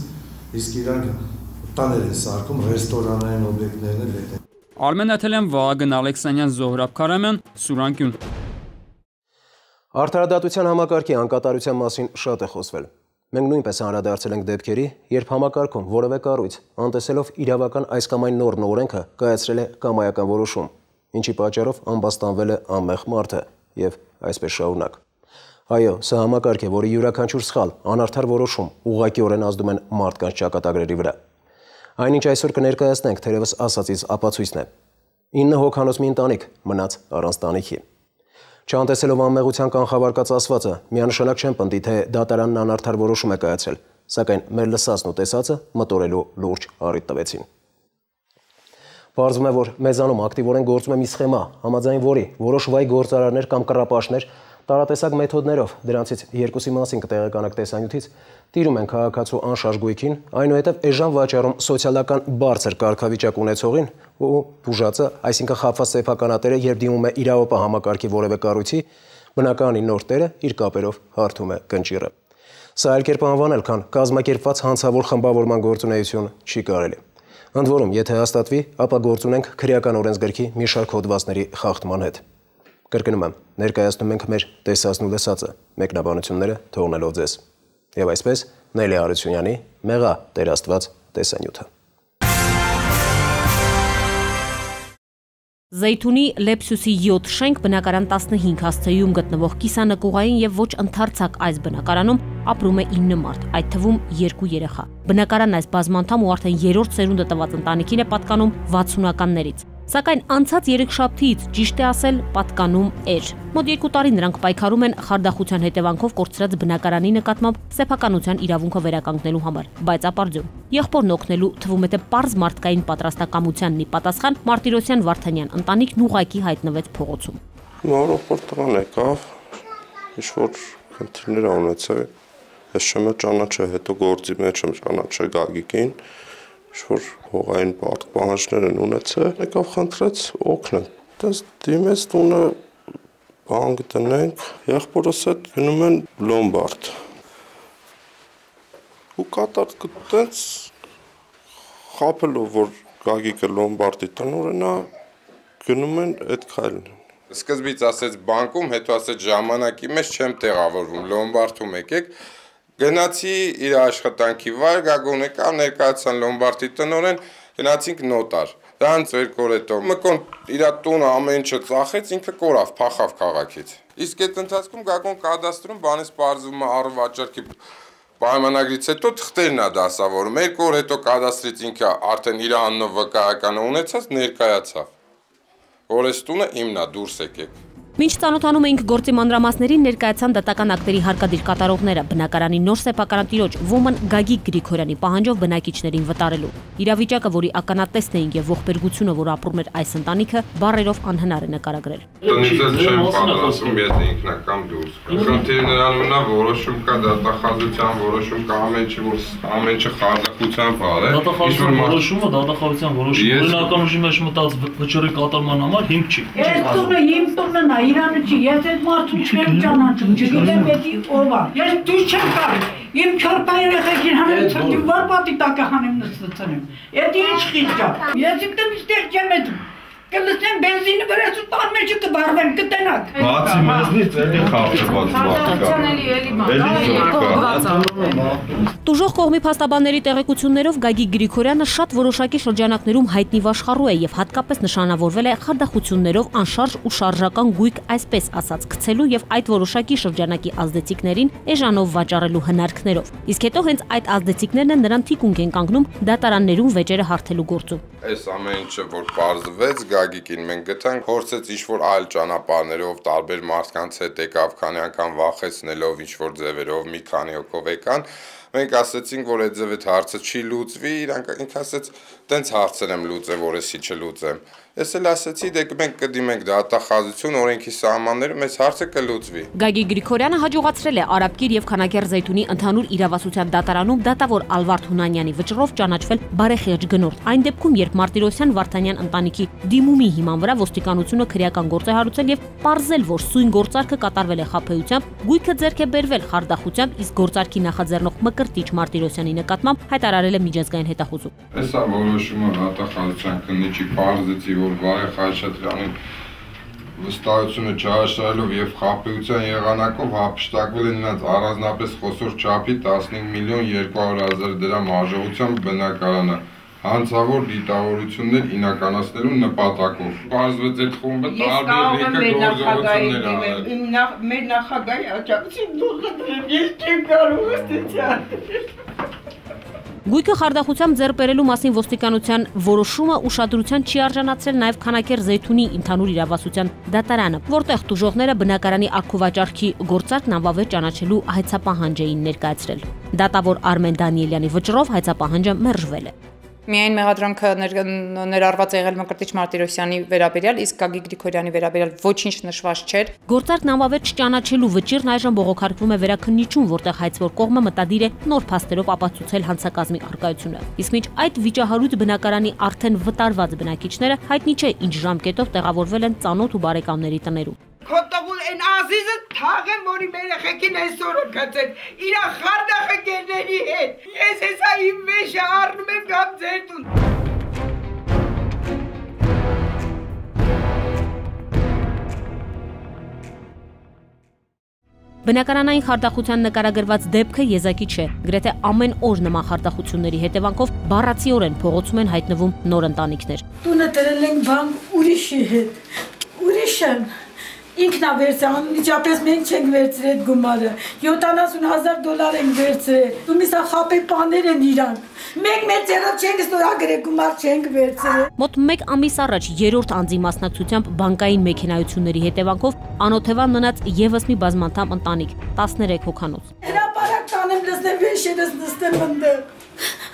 իսկ իրանք տաներ են սարքում, ռեստորանային օբյեկտներն էլ հետ են։ Արմեն Աթելյան, Վահագն Ալեքսանյան, Զոհրաբ Քարամյան, Սուրանկյուն։ Արդարադատության համակարգի անկատարության մասին շատ է խոսվել։ Մենք նույնպես անդրադարձել ենք դեպքերի, երբ համակարգում որևէ կառույց, անտեսելով իրավական այս կամ այն նորմ օրենքը, կայացրել է կամայական որոշում, ինչի պատճառով ամբաստանվել է անմեղ մարդը եւ այսպես շարունակ։ Այո, սա համակարգ է, որի յուրաքանչյուր սխալ, անարդար որոշում ուղղակիորեն ազդում են մարդկանց ճակատագրերի վրա։ Այնինչ այսօր կներկայացնենք թերևս ասածից ապացույցն է։ 9 հոգանոց մի ընտանիք մնաց առանց տանիքի։ Չանտեսելով անմեղության կանխավարկած ասվածը, միանշանակ չեն պնդի, թե դատարանն անարդար որոշում է կայացրել, սակայն մեր լսածն ու տեսածը մտորելու լուրջ առիթ տվեցին։ Պարզվում է, որ մեզանում ակտիվորեն գործում է մի սխեմա, համաձայն որի որոշ վայ գործարարներ կամ կռապաշտներ տարատեսակ մեթոդներով, դրանցից երկուսի մասին կտեղեկանաք տեսանյութից, տիրում են քաղաքացու անշարժ գույքին, այնուհետև էժան վաճառում սոցիալական բարձր կարգավիճակ ունեցողին ու բուժածը, այսինքն խաբված սեփականատերը, երբ դիմում է իրավապահ համակարգի որևէ կառույցի, բնականի նոր տերը իր կապերով հարթում է կնճիռը։ Սա այլ կերպ անվանել, քան կազմակերպված հանցավոր խմբավորման գործունեություն չի կարելի։ Ընդ որում, եթե հաստատվի, ապա գործ ունենք քրեական օրենսգրքի մի շարք հոդվածների խախտման հետ։ Կրկնում եմ, ներկայացնում ենք մեր տեսածն ու լսածը, մեկնաբանությունները թողնելով ձեզ։ Եվ այսպես Նելի Արությունյանի մեղա Տեր Աստված տեսանյութը։ Զեյթունի Լեպսուսի 7 շենք բնակարան 15 հասցեում գտնվող կիսանկյուղային եւ ոչ ընդարձակ այս բնակարանում ապրում է 9 մարդ, այդ թվում 2 երեխա։ Բնակարանն այս բազմանդամ ու արդեն 3-րդ սերունդը տված ընտանիքին է պատկանում 60-ականներից։ Սակայն անցած երեքշաբթիից ճիշտ է ասել պատկանում էր։ Մոտ 2 տարի նրանք պայքարում են խարդախության հետևանքով կորցրած բնակարանի նկատմամբ սեփականության իրավունքը վերականգնելու համար, բայց ապարդյուն։ Եղբորն օգնելու թվում է թե պարզ մարդկային պատրաստակամությանն ի պատասխան Մարտիրոսյան Վարդանյան ընտանիքն ուղղակի հայտնվեց փողոցում։ Նորոք տղան եկավ, ինչ-որ խնդիրներ ունեցավ, ես չեմ ճանաչել, հետո գործի մեջ եմ ճանաչել Գագիկին, ինչ-որ հողային պահանջներ են ունեցել, եկավ խնդրեց օգնել, դες դիմեց տունը բան գտնենք, եղբորս հետ գնում են լոմբարդ, ու կատար գտենց խապելով, որ Գագիկը լոմբարդի տնօրենն է, գնում են այդ քայլն։ Սկզբից ասեց բանկում, հետո ասեց ժամանակի մեջ չեմ տեղավորվում, լոմբարդում եկեք, գնացի իր աշխատանքի վայր, Գագոն եկավ, ներկայացան լոմբարդի տնօրեն, գնացինք նոտար, դրանց 2 օր հետո մկոն իր տունը ամեն ինչը ծախեց, ինքը կորավ, փախավ քաղաքից։ Իսկ այդ ընթացքում Գագոն կադաստրում բանից պարզվում է առվաճառքի պայմանագրից հետո թղթերն է դասավորում, 2 օր հետո կադաստրից ինքը արդեն իր անունով վկայականը ունեցած ներկայացավ, որ այս տունը իմն է, դուրս եկեք։ Մինչ ծանոթանում էինք գործի մանրամասներին, ներկայացան դատական ակտերի հարկադիր կատարողները, բնակարանի նոր սեփականատիրոջ Ոման Գագիկ Գրիգորյանի պահանջով բնակիչներին վտարելու։ Իրավիճակը, որի ականատեսն էինք եւ ողբերգությունը, որ ապրում էր այս ընտանիքը, բառերով անհնար է նկարագրել։ Տնից չեմ պատասխանում, եթե ինքնական դուրս գա։ Խնդիրը նրանում է, որոշում կա դատախազության, որոշում կա ամեն ինչը խարդախությամբ արել։ Դատախազության որոշումը, դատախազության որոշումը օրինականության մեջ մտած վճռի կատարման համար հիմք չի։ Իմ տունն է, իրանը չի, ես այդ մարդուն չեմ ճանաչում, չգիտեմ էդի ով է։ Ես դուրս չեմ գալու։ Իմ 4 երեխեքին հանել ցրտի վար պատի տակը հանեմ նստացնեմ։ Էդի ինչ խիղճ է։ Ես ինքն ստեղ չեմ էդում։ Կլսեմ բենզինը վրացու տան մեջը կբարվեմ, կտենակ։ Բացի մեզնից էլի խաղճված Տուժող կողմի փաստաբանների տեղեկություններով Գագիկ Գրիգորյանը շատ որոշակի շրջանակներում հայտնի վաշխառու է եւ հատկապես նշանավորվել է խարդախություններով անշարժ ու շարժական գույք, այսպես ասած, գցելու եւ այդ որոշակի շրջանակի ազդեցիկներին էժանով վաճառելու հնարքներով։ Իսկ հետո հենց այդ ազդեցիկներն են նրան թիկունք են կանգնում դատարաններում վեճերը հարթելու գործում։ Այս ամեն ինչը որ պարզվեց Գագիկին մենք գտանք, փորձեց ինչ-որ այլ ճանապարհներով տարբեր մարդկանց հետ եկավ, քանի անգամ վախեցնելով ինչ-որ ձևերով մի քանի հոգով եկան, մենք ասացինք, որ այդ ձև այդ հարցը չի լուծվի, ինքը ասեց, տենց հարցեր եմ լուծել, որ էսի չլուծեմ։ Ես էլ ասացի, դե մենք կդիմենք դատախազություն, օրենքի սահմաններում այս հարցը կլուծվի։ Գագիկ Գրիգորյանը հաջողացրել է Արաբկիր եւ Քանաքեռ Զեյթունի ընդհանուր իրավասության դատարանում դատավոր Ալվարդ Հունանյանի վճռով ճանաչվել բարեխիղճ գնորդ։ Այն դեպքում, երբ Մարտիրոսյան Վարդանյան ընտանիքի դիմումի հիման վրա ոստիկանությունը քրեական գործ է հարուցել եւ պարզել, որ սույն գործարքը կատարվել է խաբեությամբ, գույքը ձեռք է բերվել խարդախությամբ, իսկ գործարքի նախաձեռնող Մկրտիչ Մարտիրոսյանի նկատմամբ հայտարարել է միջազգային հետախուզում։ Հեսա որոշումը դատախազության քննիչի պարզեցի, որ Վահե Խաչատրյանին վստահությունը չհաշարելով եւ խաբեության եղանակով հափշտակվել է նրանց առանձնապես խոշոր չափի 15 միլիոն 200,000 դրամ արժողությամբ բնակարանը հանցավոր դիտավորություններ իրականացնելու նպատակով։ Պարզվեց այդ խումբը տարբեր գործողություններ արել։ Մեր նախագահի աջակցություն դուք դրեմ, ես չեմ կարող ըստիցան։ Գույքը խարդախությամբ ձեռք բերելու մասին ոստիկանության որոշումը ուշադրության չի արժանացրել նաև Քանաքեռ Զեյթունի ընդհանուր իրավասության դատարանը, որտեղ տուժողները բնակարանի ակտիվաճառքի գործարքն անվավեր ճանաչելու հայցապահանջ էին ներկայացրել։ Դատավոր Արմեն Դանիելյանի վճռով հայցապահանջը մերժվել է։ Միայն մեղադրանքը ներառված է եղել Մկրտիչ Մարտիրոսյանի վերաբերյալ, իսկ Գագիկ Գրիգորյանի վերաբերյալ ոչինչ նշված չէր։ Գործարքն անվավեր չճանաչելու վճիռն այժմ բողոքարկվում է վերաքննիչում, որտեղ հայցվոր կողմը մտադիր է նոր փաստերով ապացուցել հանցակազմի առկայությունը։ Իսկ մինչ այդ վիճահարույց բնակարանի արդեն վտարված բնակիչները հայտնի չէ ինչ ժամկետով տեղավորվել են ծանոթ ու բարեկամների տներում։ Քոտովուլ են ազիզը թաղեմ, որի մեր եղեքին այսօրը գծել, իրա խարդախը գերների հետ, ես հեսա իմ վեշը առնում եմ գամ ձեր տուն։ Բնակարանային խարդախության նկարագրված դեպքը եզակի չէ, գրեթե ամեն օր նման խարդախությունների հետևանքով բառացիորեն փողոցում են հայտնվում նոր ընտանիքներ։ Տունը տրել ենք բանկ ուրիշի հետ, ուրիշն ինքնա վերցրել, միջապես մենք չենք վերցրել գումարը, $70,000 ենք վերցրել, ու միսա խապե պաներ են իրան, Մենք մեր ձեռով չենք ստորագրել, գումար չենք վերցրել։ Մոտ 1 ամիս առաջ երրորդ անձի մասնակցությամբ բանկային մեքենայությունների հետևանքով անօթևան մնաց եւս մի բազմանդամ ընտանիք 13 հոգանոց։ Հրապարակ տանեմ լսեմ վեշերս նստեմ ընդդեմ։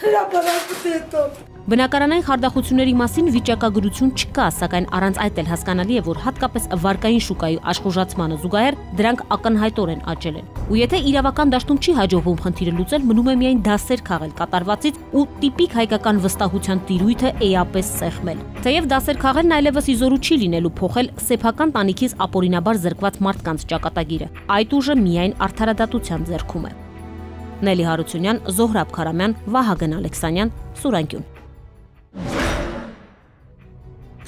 Հրապարակը հետո։ Բնակարանային խարդախությունների մասին վիճակագրություն չկա, սակայն առանց այդ էլ հասկանալի է, որ հատկապես վարկային շուկայի աշխուժացմանը զուգահեռ դրանք ակնհայտորեն աճել են։ Ու եթե իրավական դաշտում չի հաջողվում խնդիրը լուծել, մնում է միայն դասեր քաղել կատարվածից ու տիպիկ հայկական վստահության տիրույթը էապես սեղմել։ Թեև դասեր քաղելն այլևս իզորու չի լինելու փոխել սեփական տանիքից ապօրինաբար զրկված մարդկանց ճակատագիրը։ Այդ ուժը միայն արդարադատության ձեռքում է։ Նելի Հարությունյան, Զոհրաբ Քարամյան, Վահագն Ալեքսանյան, Սուրանկյուն։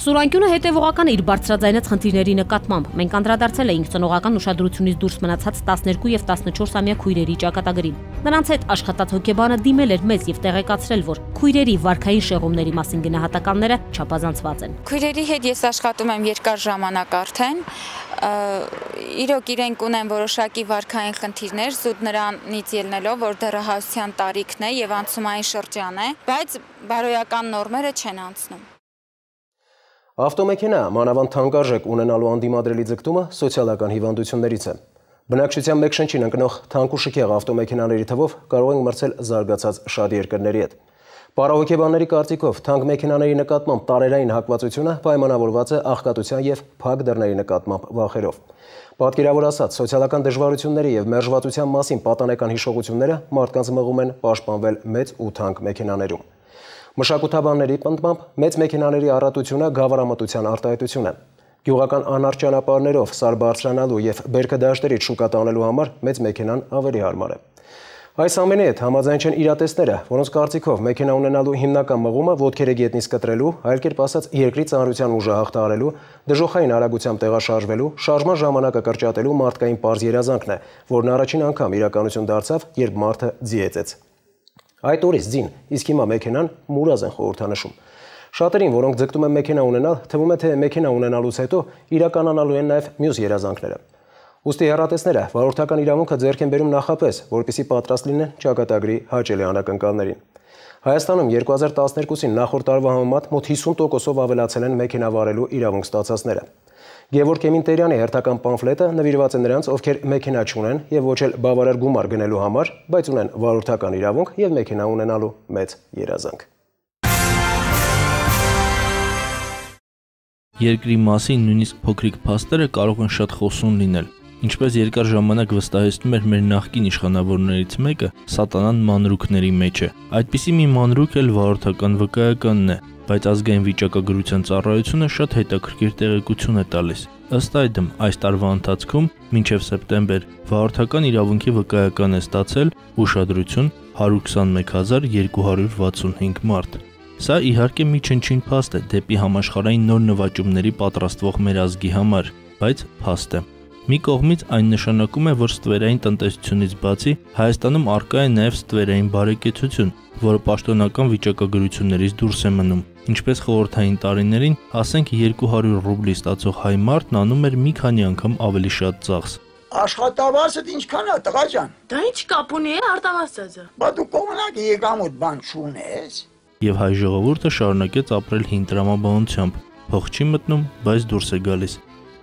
Սուրանկյունը հետևողական է իր բարձրաձայնած խնդիրների նկատմամբ։ Մենք անդրադարձել էինք ծնողական ուշադրությունից դուրս մնացած 12 եւ 14-ամյա քույրերի ճակատագրին։ Նրանց հետ աշխատած հոգեբանը դիմել էր մեզ եւ տեղեկացրել, որ քույրերի վարքային շեղումների մասին գնահատականները չափազանցված են։ Քույրերի հետ ես աշխատում եմ երկար ժամանակ արդեն։ Իրոք իրենք ունեն որոշակի վարքային խնդիրներ, զուտ նրանից ելնելով, որ դեռահասության տարիքն է եւ անցումային շրջան է, բայց բարոյական նորմերը չեն անցնում։ Ավտոմեքենա մանավանդ թանկարժեք ունենալու անդիմադրելի ձգտումը սոցիալական հիվանդություններից է։ Բնակչության մեկ շնչին ընկնող թանկ ու շքեղ ավտոմեքենաների թվով կարող ենք մրցել զարգացած շատ երկրների հետ։ Պարահոգեբանների կարծիքով թանկ մեքենաների նկատմամբ տարերային հակվածությունը պայմանավորված է աղքատության եւ փակ դռների նկատմամբ վախերով։ Պատկերավոր ասած, սոցիալական դժվարությունների եւ մերժվածության մասին պատանեկան հիշողությունները մարդկանց մղում են պաշտպանվել մեծ ու թանկ մեքենաներում։ Մշակութաբանների պնդմամբ մեծ մեքենաների առատությունը գավառամտության արտահայտություն է։ Գյուղական անարդ ճանապարհներով սար բարձրանալու եւ բերքը դաշտերից շուկա տանելու համար մեծ մեքենան ավելի հարմար է։ Այս ամենի հետ համաձայն չեն իրատեսները, որոնց կարծիքով մեքենա ունենալու հիմնական մղումը ոտքերը գետնից կտրելու, այլ կերպ ասած երկրի ծանրության ուժը հաղթահարելու, դժոխային արագությամբ տեղաշարժվելու, շարժման ժամանակը կրճատելու մարդկային պարզ երազանքն է, որն առաջին անգամ իրականություն դարձավ, երբ մարդը ձիեծեց։ Այդ օրից ձին, իսկ հիմա մեքենան մուրազ են խորհրդանշում։ Շատերին, որոնք ձգտում են մեքենա ունենալ, թվում է, թե մեքենա ունենալուց հետո իրականանալու են նաև մյուս երազանքները։ Ուստի հեռատեսները վարորդական իրավունքը ձեռք են բերում նախապես, որպեսզի պատրաստ լինեն ճակատագրի հաճելի անակնկալներին։ Հայաստանում 2012-ին նախորդ տարվա համեմատ մոտ 50%-ով ավելացել են մեքենա վարելու իրավունք ստացածները։ Գևորգ Էմինտերյանի հերթական պամֆլետը նվիրված է նրանց, ովքեր մեքենա չունեն եւ ոչ էլ բավարար գումար գնելու համար, բայց ունեն վարորդական իրավունք եւ մեքենա ունենալու մեծ երազանք։ Երկրի մասին նույնիսկ փոքրիկ փաստերը կարող են շատ խոսուն լինել։ Ինչպես երկար ժամանակ վստահեցնում էր մեր նախկին իշխանավորներից մեկը, սատանան մանրուքների մեջ է։ Այդպիսի մի մանրուք էլ վարորդական վկայականն է, բայց ազգային վիճակագրության ծառայությունը շատ հետաքրքիր տեղեկություն է տալիս։ Ըստ այդմ, այս տարվա ընթացքում մինչև սեպտեմբեր վարորդական իրավունքի վկայական է ստացել ուշադրություն 121265 մարդ։ Սա իհարկե մի չնչին փաստ է դեպի համաշխարհային նոր նվաճումների պատրաստվող մեր ազգի համար, բայց փաստ է։ Մի կողմից այն նշանակում է, որ ստվերային տնտեսությունից բացի Հայաստանում առկա է նաև ստվերային բարեկեցություն, որը պաշտոնական վիճակագրություններից դուրս է մնում։ Ինչպես խորհրդային տարիներին, ասենք 200 ռուբլի ստացող հայ մարդն անում էր մի քանի անգամ ավելի շատ ծախս։ Աշխատավարձդ ինչքան է, տղա ջան։ Դա ինչ կապ ունի արտավարձածը։ Բա դու կողմնակ եկամուտ բան չունես։ Եվ հայ ժողովուրդը շարունակեց ապրել հին տրամաբանությամբ։ Փող չի մտնում, բայց դուրս է գալիս։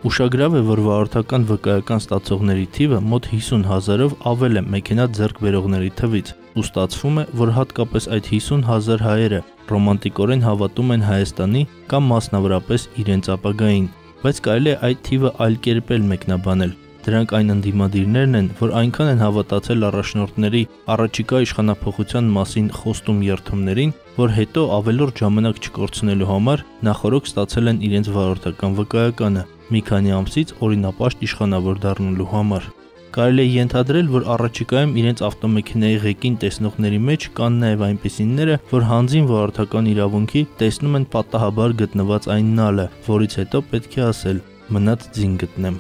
Ուշագրավ է, որ վարորդական վկայական ստացողների թիվը մոտ 50,000-ով ավել է մեքենա ձեռք բերողների թվից, ու ստացվում է, որ հատկապես այդ 50,000 հայերը ռոմանտիկորեն հավատում են Հայաստանի կամ մասնավորապես իրենց ապագային, բայց կարելի է այդ թիվը այլ կերպ էլ մեկնաբանել։ Դրանք այն ընդդիմադիրներն են, որ այնքան են հավատացել առաջնորդների առաջիկա իշխանափոխության մասին խոստում երդումներին, որ հետո ավելորդ ժամանակ չկորցնելու համար նախորոք ստացել են իրենց վարորդական վկայականը մի քանի ամսից օրինապաշտ իշխանավոր դառնալու համար։ Կարելի է ենթադրել, որ առաջիկայում իրենց ավտոմեքենայի ղեկին տեսնողների մեջ կան նաև այնպիսիները, որ հանձին վարորդական իրավունքի տեսնում են պատահաբար գտնված այն նալը, որից հետո պետք է ասել՝ մնաց ձին գտնեմ։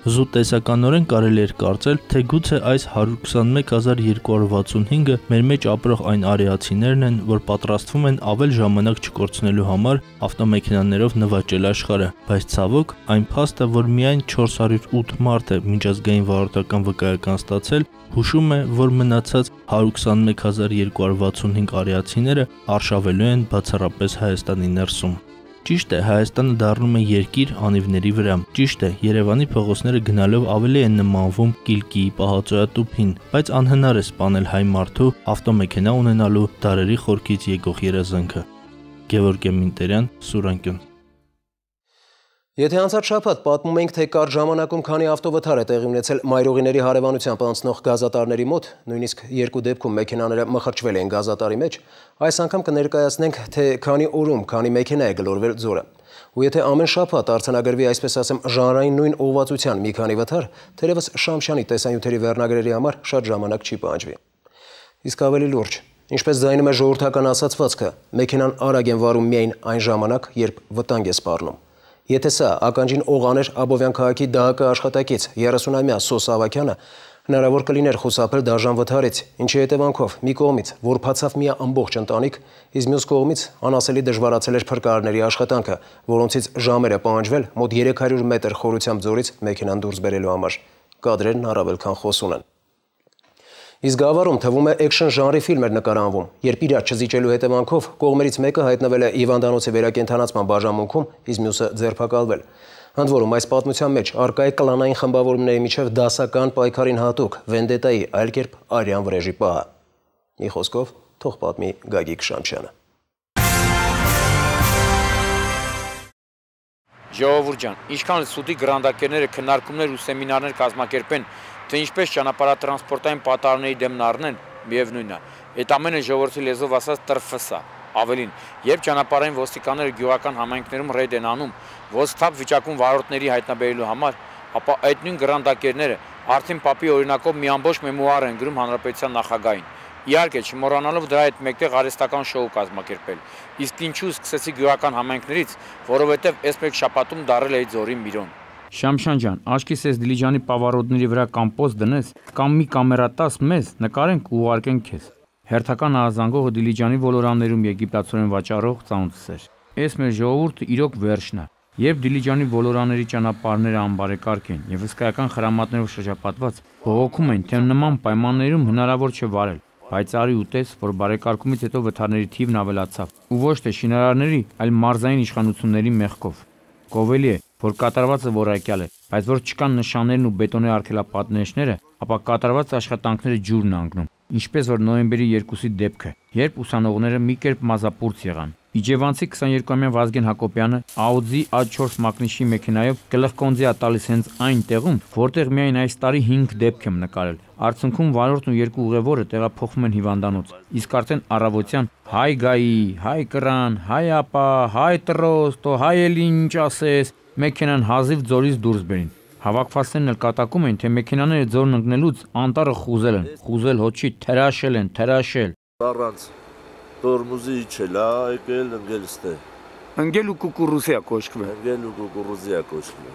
Զուտ տեսականորեն կարելի էր կարծել, թե գուցե այս 121265-ը մեր մեջ ապրող այն արիացիներն են, որ պատրաստվում են ավել ժամանակ չկորցնելու համար ավտոմեքենաներով նվաճել աշխարհը, բայց ցավոք, այն փաստը, որ միայն 408 մարդ է միջազգային վարորդական վկայական ստացել, հուշում է, որ մնացած 121265 արիացիները արշավելու են բացառապես Հայաստանի ներսում։ Ճիշտ է, Հայաստանը դառնում է երկիր անիվների վրա։ Ճիշտ է, Երևանի փողոցները գնալով ավելի են նմանվում Կիլկիի պահածոյատուփին, բայց անհնար է սպանել հայ մարդու ավտոմեքենա ունենալու դարերի խորքից եկող երազանքը։ Գևորգ Մինտերյան, Սուրանկյուն։ Եթե անցած շաբաթ պատմում ենք, թե կարճ ժամանակում քանի ավտովթար է տեղի ունեցել մայրուղիների հարևանությամբ անցնող գազատարների մոտ, նույնիսկ երկու դեպքում մեքենաները մխրճվել են գազատարի մեջ, այս անգամ կներկայացնենք, թե քանի օրում քանի մեքենա է գլորվել ձորը։ Ու եթե ամեն շաբաթ արձանագրվի, այսպես ասեմ, ժանրային նույն ուղղվածության մի քանի վթար, թերևս Շամշյանի տեսանյութերի վերնագրերի համար շատ ժամանակ չի պահանջվի։ Իսկ ավելի լուրջ, ինչպես ձայնում է ժողովրդական ասացվածքը, մեքենան արագ են վարում միայն այն ժամանակ, երբ վտանգ է սպառնում։ Եթե սա ականջին օղաներ Աբովյան քաղաքի ԴՀԿ աշխատակից 30-ամյա Սոս Ավագյանը հնարավոր կլիներ խուսափել դաժան վթարից, ինչի հետևանքով մի կողմից որփացավ մի ամբողջ ընտանիք, իսկ մյուս կողմից անասելի դժվարացել էր փրկարարների աշխատանքը, որոնցից ժամերը պահանջվել մոտ 300 մետր խորությամբ ձորից մեքենան դուրս բերելու համար։ Կադրերն առավել քան խոսուն են։ Իսկ գավառում թվում է էքշն ժանրի ֆիլմ էր նկարանվում, երբ իրար չզիջելու հետևանքով կողմերից մեկը հայտնվել է հիվանդանոցի վերակենդանացման բաժանմունքում, իսկ մյուսը ձերբակալվել։ Ընդ որում այս պատմության մեջ առկա է կլանային խմբավորումների միջև դասական պայքարին հատուկ վենդետայի, այլ կերպ արյան վրեժի պահը։ Մի խոսքով թող պատմի Գագիկ Շամշյանը։ Ժողովուրդ ջան, ինչքան սուտի գրանդակերները քննարկումներ ու սեմինարներ կազմակերպեն, թե ինչպես ճանապարհատրանսպորտային պատահարների դեմն առնեն, միևնույնն է, այդ ամենը ժողովրդի լեզվով ասած տրֆսա։ Ավելին, երբ ճանապարհային ոստիկանները գյուղական համայնքներում ռեյդ են անում, ոստափ վիճակում վարորդների հայտնաբերելու համար, ապա այդ նույն գրանդակերները Արթին Պապի օրինակով մի ամբողջ մեմուար են գրում հանրապետության նախագահին։ Իհարկե, չմոռանալով դրա հետ մեկտեղ արհեստական շոու կազմակերպել։ Իսկ ինչու սկսեցի գյուղական համայնքներից, որովհետև այս մեկ շաբաթում դարել էի ձորի Միրոն։ Շամշան ջան, աչքիս ես դիլիջանի պավարոդների վրա կամ պոст դնես, կամ մի կամերա տաս մեզ, նկարենք ու ուղարկենք քեզ։ Հերթական ահազանգողը դիլիջանի ոլորաններում եգիպտացորեն վաճառող ծանոթս էր։ Այս մեր ժողովուրդը իրոք վերջն է։ Երբ դիլիջանի ոլորանների ճանապարհները անբարեկարգ են եւ հսկայական խրամատներով շրջապատված, բողոքում են, թե նման պայմաններում հնարավոր չէ վարել։ Բայց արի ու տես, որ բարեկարգումից հետո վթարների թիվն ավելացավ, ու ոչ թե շինարարների, այլ մարզային իշխանությունների մեղքով։ Գովելի է, որ կատարվածը որակյալ է, բայց որ չկան նշաններն ու բետոնե արգելապատնեշները, ապա կատարված աշխատանքները ջուրն անգնում, ինչպես որ նոյեմբերի 2-ի դեպքը, երբ ուսանողները մի կերպ մազապուրց եղան։ Իջևանցի 22-ամյա Վազգեն Հակոբյանը Audi A4 մակնիշի մեքենայով գլխկոնձի տալիս հենց այն տեղում, որտեղ միայն այս տարի 5 դեպք եմ նկարել։ Արդյունքում վարորդն ու երկու ուղևորը տեղափոխվում են հիվանդանոց։ Իսկ արդեն առավոտյան հայ գայի, հայ կրան, հայ ապա, հայ տրոստո, հայ էլ ինչ ասես, մեքենան հազիվ ձորից դուրս բերին։ Հավաքվածներն էլ կատակում են, թե մեքենաները ձորն ընկնելուց անտառը խուզել են, խուզել հոչի թրաշել են, թրաշել։ Առանց տորմուզի չելա, եկել ընկելստե։ Ընկել ու կուկուրուզիա կոչկվել։ Ընկել ու կուկուրուզիա կոչկվել։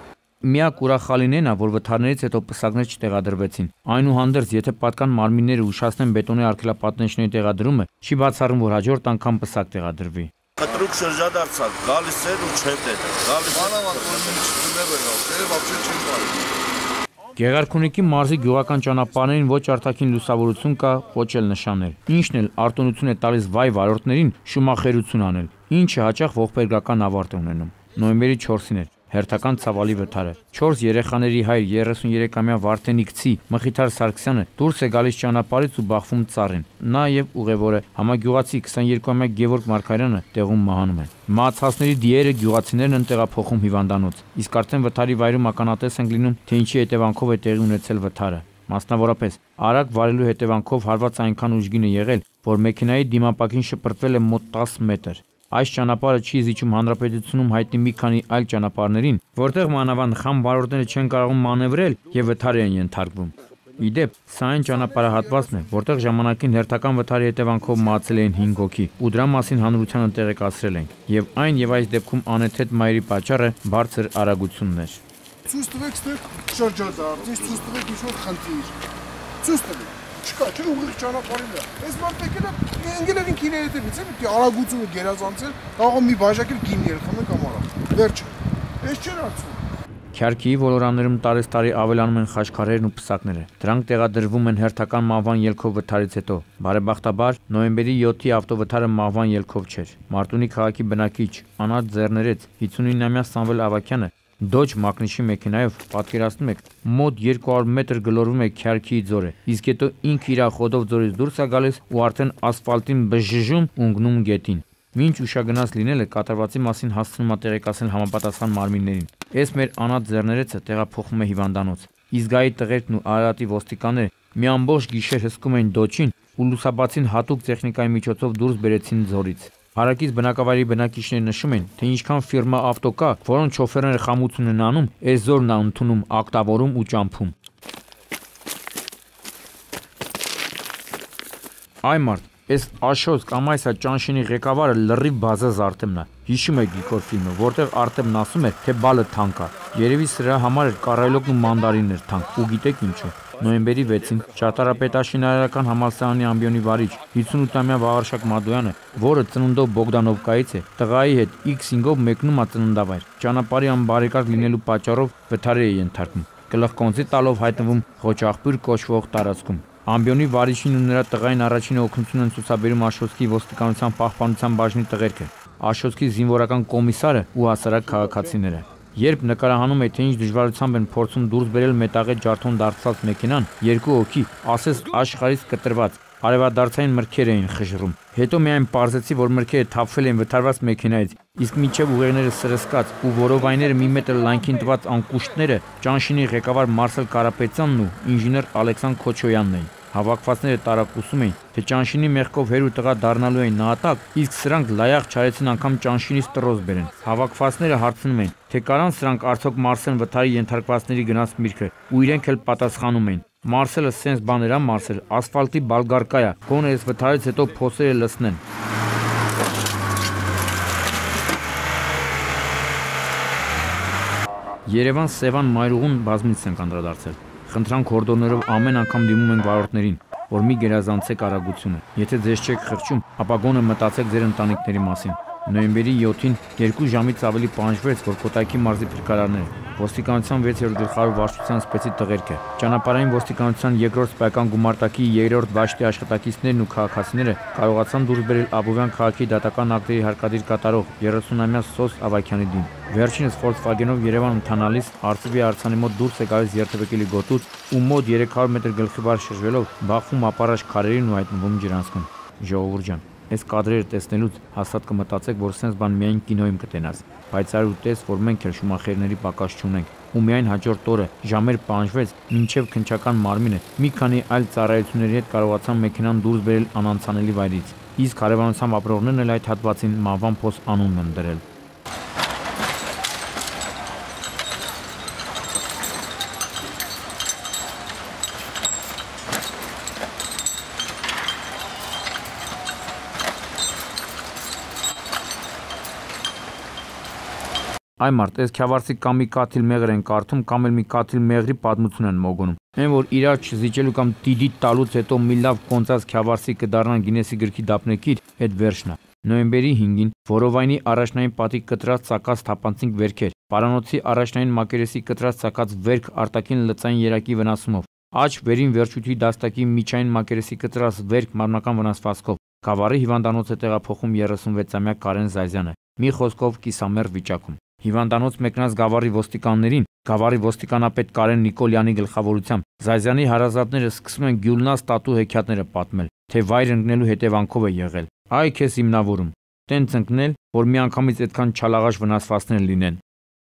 Միակ ուրախալին էն է, որ վթարներից հետո պսակներ չտեղադրվեցին։ Այնուհանդերձ, եթե պատկան մարմինները ուշացնեն բետոնե արգելապատնեշների տեղադրումը, չի բացառում, որ հաջորդ անգամ պսակ տեղադրվի։ Կտրուկ շրջադարձակ, գալիս էր ու չետ էր, գալիս Գեղարքունիքի մարզի գյուղական ճանապարհներին ոչ արտաքին լուսավորություն կա, ոչ էլ նշաններ։ Ինչն էլ արտոնություն է տալիս վայ վարորդներին շումախերություն անել, ինչը հաճախ ողբերգական ավարտ է ունենում։ Նոյեմբերի 4-ին էր հերթական ցավալի վթարը։ 4 երեխաների հայր 33-ամյա Վարդենիկ Ցի Մխիթար Սարգսյանը դուրս է գալիս ճանապարհից ու բախվում ծառին։ Նա եւ ուղևորը համագյուղացի 22-ամյա Գևորգ Մարգարյանը տեղում մահանում են։ Մահացածների դիերը գյուղացիներն են տեղափոխում հիվանդանոց։ Իսկ արդեն վթարի վայրում ականատես են լինում, թե ինչի հետևանքով է տեղի ունեցել վթարը։ Մասնավորապես, արագ վարելու հետևանքով հարված այնքան ուժգին է եղել, որ մեքենայի դիմապակին շպրտվել է մոտ 10 մետր։ Այս ճանապարհը չի զիջում հանրապետությունում հայտնի մի քանի այլ ճանապարհներին, որտեղ մանավանդ խամ վարորդները չեն կարողում մանևրել եւ վթարի են ենթարկվում։ Իդեպ, սա այն ճանապարհահատվածն է, որտեղ ժամանակին հերթական վթարի հետևանքով մահացել էին 5 հոգի, ու դրա մասին հանրությանը տեղեկացրել ենք։ Եվ այն եւ այս դեպքում անեթեթ մայրի պատճառը բարձր արագությունն էր։ ցույց տվեք ստեղ շրջադարձ, ինչ ցույց տվեք ինչ-որ խնդիր։ Ցույց տվեք։ Չկա, չէ՞ ուղիղ ճանապարհին է։ Այս մարդիկը ընկել են ինքին հետևից, էլի արագությունը գերազանցել, կարող է մի բաժակել գինի խմել կամ արա։ Վերջ։ Այս չէր արծում։ Քյարքի ոլորաններում տարեստարի ավելանում են խաչքարերն ու պսակները։ Դրանք տեղադրվում են հերթական մահվան ելքով վթարից հետո։ Բարեբախտաբար, նոյեմբերի 7-ի ավտովթարը մահվան ելքով չէր։ Մարտունի քաղաքի բնակիչ Անատ Ձեռներեց 59-ամյա Սամվել Ավագյանը Դոջ մակնիշի մեքենայով պատկերացնում եք մոտ 200 մետր գլորվում է Քյարքի ձորը, իսկ հետո ինքը իր խոդով ձորից դուրս է գալիս ու արդեն ասֆալտին բժժում ու ընկնում գետին։ Մինչ ուշագնաց լինելը կատարվածի մասին հասցնում է տեղեկացնել համապատասխան մարմիններին։ Այս մեր Անատ Ձեռներեցը տեղափոխվում է հիվանդանոց։ Իզգայի տղերքն ու Արարատի ոստիկանները մի ամբողջ գիշեր հսկում էին Դոջին ու լուսաբացին հատուկ տեխնիկայի միջոցով դուրս բերեցին ձորից։ Հարակից բնակավայրի բնակիչները նշում են, թե ինչքան ֆիրմա ավտո կա, որոնց շոֆերները խամություն են անում, այս զորն է ընդունում, ակտավորում ու ճամփում։ Այ մարդ, այս Աշոտ կամ այս ճանշինի ղեկավարը լրիվ բազա Արտեմն է։ Հիշում եք Գիկոր ֆիլմը, որտեղ Արտեմն ասում է, թե բալը թանկ է։ Երևի սրա համար էր կառայլոկն ու մանդարինն էր թանկ։ Ու գիտեք ինչու։ Նոյեմբերի 6-ին Ճարտարապետաշինարարական համալսարանի ամբիոնի վարիչ 58-ամյա Վաղարշակ Մադոյանը, որը ծնունդով Բոգդանովկայից է, տղայի հետ X5-ով մեկնում է ծննդավայր։ Ճանապարհի անբարեկարգ լինելու պատճառով վթարի է ենթարկվում։ Գլխկոնձի տալով հայտնվում Խոչաղբյուր կոչվող տարածքում։ Ամբիոնի վարիչին ու նրա տղային առաջին օգնություն են ցուցաբերում Աշոտքի ոստիկանության պահպանության բաժնի տղերքը, Աշոտքի զինվորական կոմիսարը ու հասարակ քաղաքացիները։ Երբ նկարահանում է, թե ինչ դժվարությամբ են փորձում դուրս բերել մետաղե ջարդոն դարձած մեքենան, երկու հոգի, ասես աշխարհից կտրված, արևադարձային մրգեր էին խժռում։ Հետո միայն պարզեցի, որ մրգերը թափվել են վթարված մեքենայից, իսկ մինչև ուղեղները սրսկած ու որովայները մի մետր լայնքին տված անկուշտները ճանշինի ղեկավար Մարսել Կարապետյանն ու ինժեներ Ալեքսան Քոչոյանն էին։ Հավաքվածները տարակուսում էին, թե ճանշինի մեղքով հեր ու տղա դառնալու էին նահատակ, իսկ սրանք լայախ չարեցին անգամ ճանշինից տրոզ բերեն։ Հավաքվածները հարցնում էին, թե կարան սրանք արդյոք Մարսեն վթարի ենթարկվածների գնաց միրգը, ու իրենք էլ պատասխանում էին։ Մարսելը սենց բաներ է Մարսել, ասֆալտի բալգարկա է, գոնե այս վթարից հետո փոսերը լցնեն։ Երևան-Սևան մայրուղուն բազմից ենք անդրադարձել։ Խնդրանք հորդորներով ամեն անգամ դիմում ենք վարորդներին, որ մի գերազանցեք արագությունը։ Եթե ձեզ չեք խղճում, ապա գոնե մտածեք ձեր ընտանիքների մասին։ Նոյեմբերի 7-ին 2 ժամից ավելի պահանջվեց, որ Կոտայքի մարզի փրկարարները, ոստիկանության 6-րդ գլխավոր վարչության սպեցի տղերքը, ճանապարհային ոստիկանության 2-րդ սպայական գումարտակի 2-րդ վաշտի աշխատակիցներն ու քաղաքացիները կարողացան դուրս բերել Աբովյան քաղաքի դատական ակտերի հարկադիր կատարող 30-ամյա Սոս Ավագյանի դին։ Վերջինս Volkswagen-ով Երևան ընթանալիս Արծվի արձանի մոտ դուրս է գալիս երթևեկելի գոտուց ու մոտ 300 մետր գլխի վար շրջվելով բախվում ապարաշ քարերին ու հայտնվում ջրանցքում։ Ժողովուրդ ջան, այս կադրերը տեսնելուց հաստատ կմտածեք, որ սենց բան միայն կինոյում կտենաս, բայց այլ ուտես, որ մենք էլ շումախերների պակաս չունենք, ու միայն հաջորդ օրը ժամեր պահանջվեց, մինչև քնչական մարմինը մի քանի այլ ծառայությունների հետ կարողացան մեքենան դուրս բերել անանցանելի վայրից, իսկ հարևանությամբ ապրողներն էլ այդ հատվածին մահվան փոս անուն են դրել։ Այ մարդ, այս Քյավառցի կամ մի կաթիլ մեղր են կարդում, կամ էլ մի կաթիլ մեղրի պատմություն են մոգոնում։ Այն որ իրար չզիջելու կամ դիդիտ տալուց հետո մի լավ կոնծած Քյավառցի կդառնան Գինեսի գրքի դափնեկիր, այդ վերջն է։ Նոյեմբերի 5-ին Որովայնի առաջնային պատի կտրած ցակած թափանցիկ վերքեր, Պարանոցի առաջնային մակերեսի կտրած ցակած վերք արտաքին լծային երակի վնասումով, աջ վերին վերջույթի դաստակի միջային մակերեսի կտրած վերք մարմնական վնասվածքով, Գավառի հիվանդանոց է տեղափոխում 36-ամյա Կարեն Զազյանը, մի խոսքով կիսամեռ վիճակում։ Հիվանդանոց մեկնած Գավառի ոստիկաններին, Գավառի ոստիկանապետ Կարեն Նիկոլյանի գլխավորությամբ Զազյանի հարազատները սկսում են Գյուլնաց տատու հեքիաթները պատմել, թե վայր ընկնելու հետևանքով է եղել։ Այ քեզ հիմնավորում, տենց ընկնել, որ միանգամից այդքան չալաղաշ վնասվածքներ լինեն։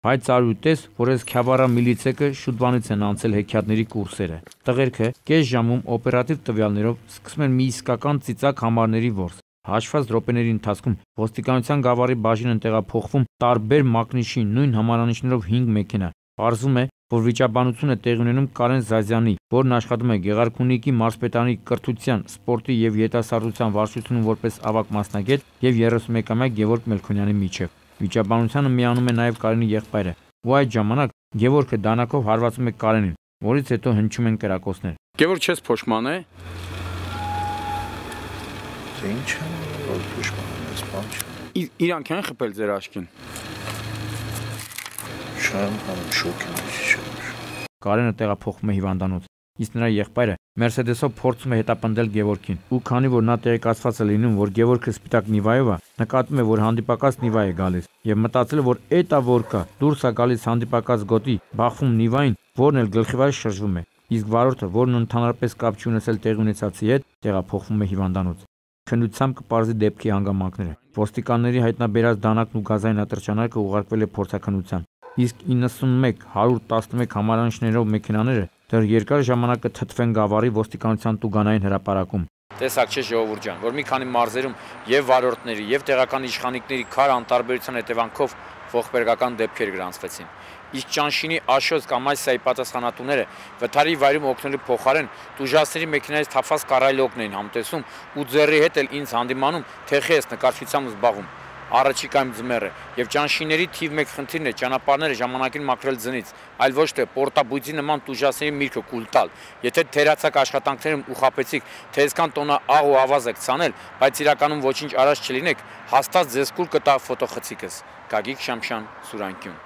Բայց արուտես, որ այս Քյավառա միլիցեկը շուտ բանից են անցել հեքիաթների կուրսերը։ Տղերքը կես ժամում օպերատիվ տվյալներով սկսում են մի իսկական ծիծակ համարների որս։ Հաշված րոպեների ընթացքում ոստիկանության Գավառի բաժին են տեղափոխվում տարբեր մակնիշի նույն համարանիշներով 5 մեքենա։ Պարզվում է, որ վիճաբանությունը տեղի ունենում Կարեն Զազյանի, որն աշխատում է Գեղարքունիքի մարզպետարանի կրթության, սպորտի եւ երիտասարդության վարչությունում որպես ավագ մասնագետ եւ 31-ամյա Գևորգ Մելքոնյանի միջև։ Վիճաբանությանը միանում է նաեւ Կարենի եղբայրը, ու այդ ժամանակ Գևորգը դանակով հարվածում է Կարենին, որից հետո հնչում են կրակոցներ։ Գևորգ չես փոշման է։ Ինչ է, որ փոշման ես բան չէ։ Իրանք են խփել ձեր աչքին։ Չեմ, շոկ եմ չէ։ Կարենը տեղափոխվում է հիվանդանոց։ Իսկ նրա եղբայրը Մերսեդեսով փորձում է հետապնդել Գևորգին։ Ու քանի որ նա տեղեկացված է լինում, որ Գևորգը սպիտակ Նիվայով է, նկատում է, որ հանդիպակաց Նիվայ է գալիս, եւ մտածել է, որ էտա որկա դուրս է գալիս հանդիպակաց գոտի, բախվում Նիվային, որն էլ գլխիվայր շրջվում է։ Իսկ վարորդը, որն ընդհանրապես կապ չունեցել տեղի ունեցածի հետ, տեղափոխվում է հիվանդանոց։ Քննությամբ կպարզի դեպքի հանգամանքները։ Ոստիկանների հայտնաբերած դանակն ու գազային ատրճանակը ուղարկվել է փորձաքննության։ Իսկ 91-111 համարանիշներով մեքենաները դեռ երկար ժամանակ կթթվեն Գավառի ոստիկանության տուգանային հրապարակում։ Տեսակ չէ ժողովուրդ ջան, որ մի քանի մարզերում եւ վարորդների եւ տեղական իշխանիկների քար անտարբերության հետևանքով ողբերգական դեպքեր գրանցվեցին։ Իսկ Ճանշինի Աշոց կամ Այսայի պատասխանատուները վթարի վայրում օգնելու փոխարեն տուժասների մեքենայից թափված կառայլոկն էին համտեսում ու ձեռի հետ էլ ինձ հանդիմանում թեխի ես նկարչությամբ զբաղվում։ Առաջիկայում ձմեռ է եւ Ճանշիների թիվ 1 խնդիրն է ճանապարհները ժամանակին մաքրել ձնից, այլ ոչ թե պորտաբույծի նման տուժասների միրգը կուլ տալ։ Եթե թերացակ աշխատանքներում ու խապեցիք, թե այսքան տոննա աղ ու ավազ եք ցանել, բայց իրականում ոչինչ արած չլինեք, հաստատ ձեզ կուլ կտա ֆոտոխցիկս։ Գագիկ Շամշյան, Սուրանկյուն։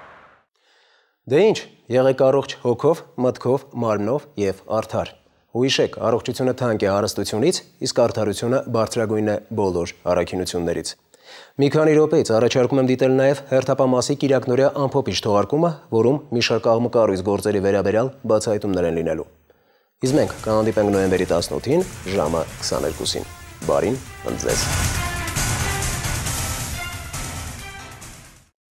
Դե ինչ, եղեք առողջ հոգով, մտքով, մարմնով եւ արդար։ Ու հիշեք, առողջությունը թանկ է հարստությունից, իսկ արդարությունը բարձրագույն է բոլոր առաքինություններից։ Մի քանի րոպեից առաջարկում եմ դիտել նաև հերթապամասի կիրակնօրյա ամփոփիչ թողարկումը, որում մի շարք աղմկառույց գործերի վերաբերյալ բացահայտումներ են լինելու։ Իսկ մենք կհանդիպենք նոյեմբերի 18-ին ժամը 22-ին։ Բարին ընդ ձեզ։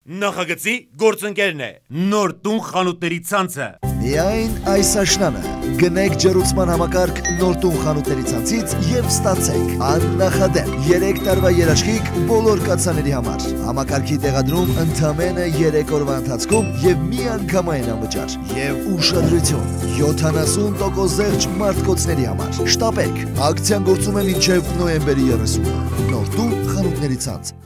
Նախագծի գործընկերն է նոր տուն խանութների ցանցը։ Միայն այս աշնանը գնեք ջեռուցման համակարգ նոր տուն խանութների ցանցից եւ ստացեք աննախադեպ 3 տարվա երաշխիք բոլոր կացաների համար։ Համակարգի տեղադրում ընդամենը 3 օրվա ընթացքում եւ միանգամայն անվճար եւ ուշադրություն 70% զեղչ մարտկոցների համար։ Շտապեք, ակցիան գործում է մինչեւ նոյեմբերի 30-ը։ Նոր տուն խանութների ցանց։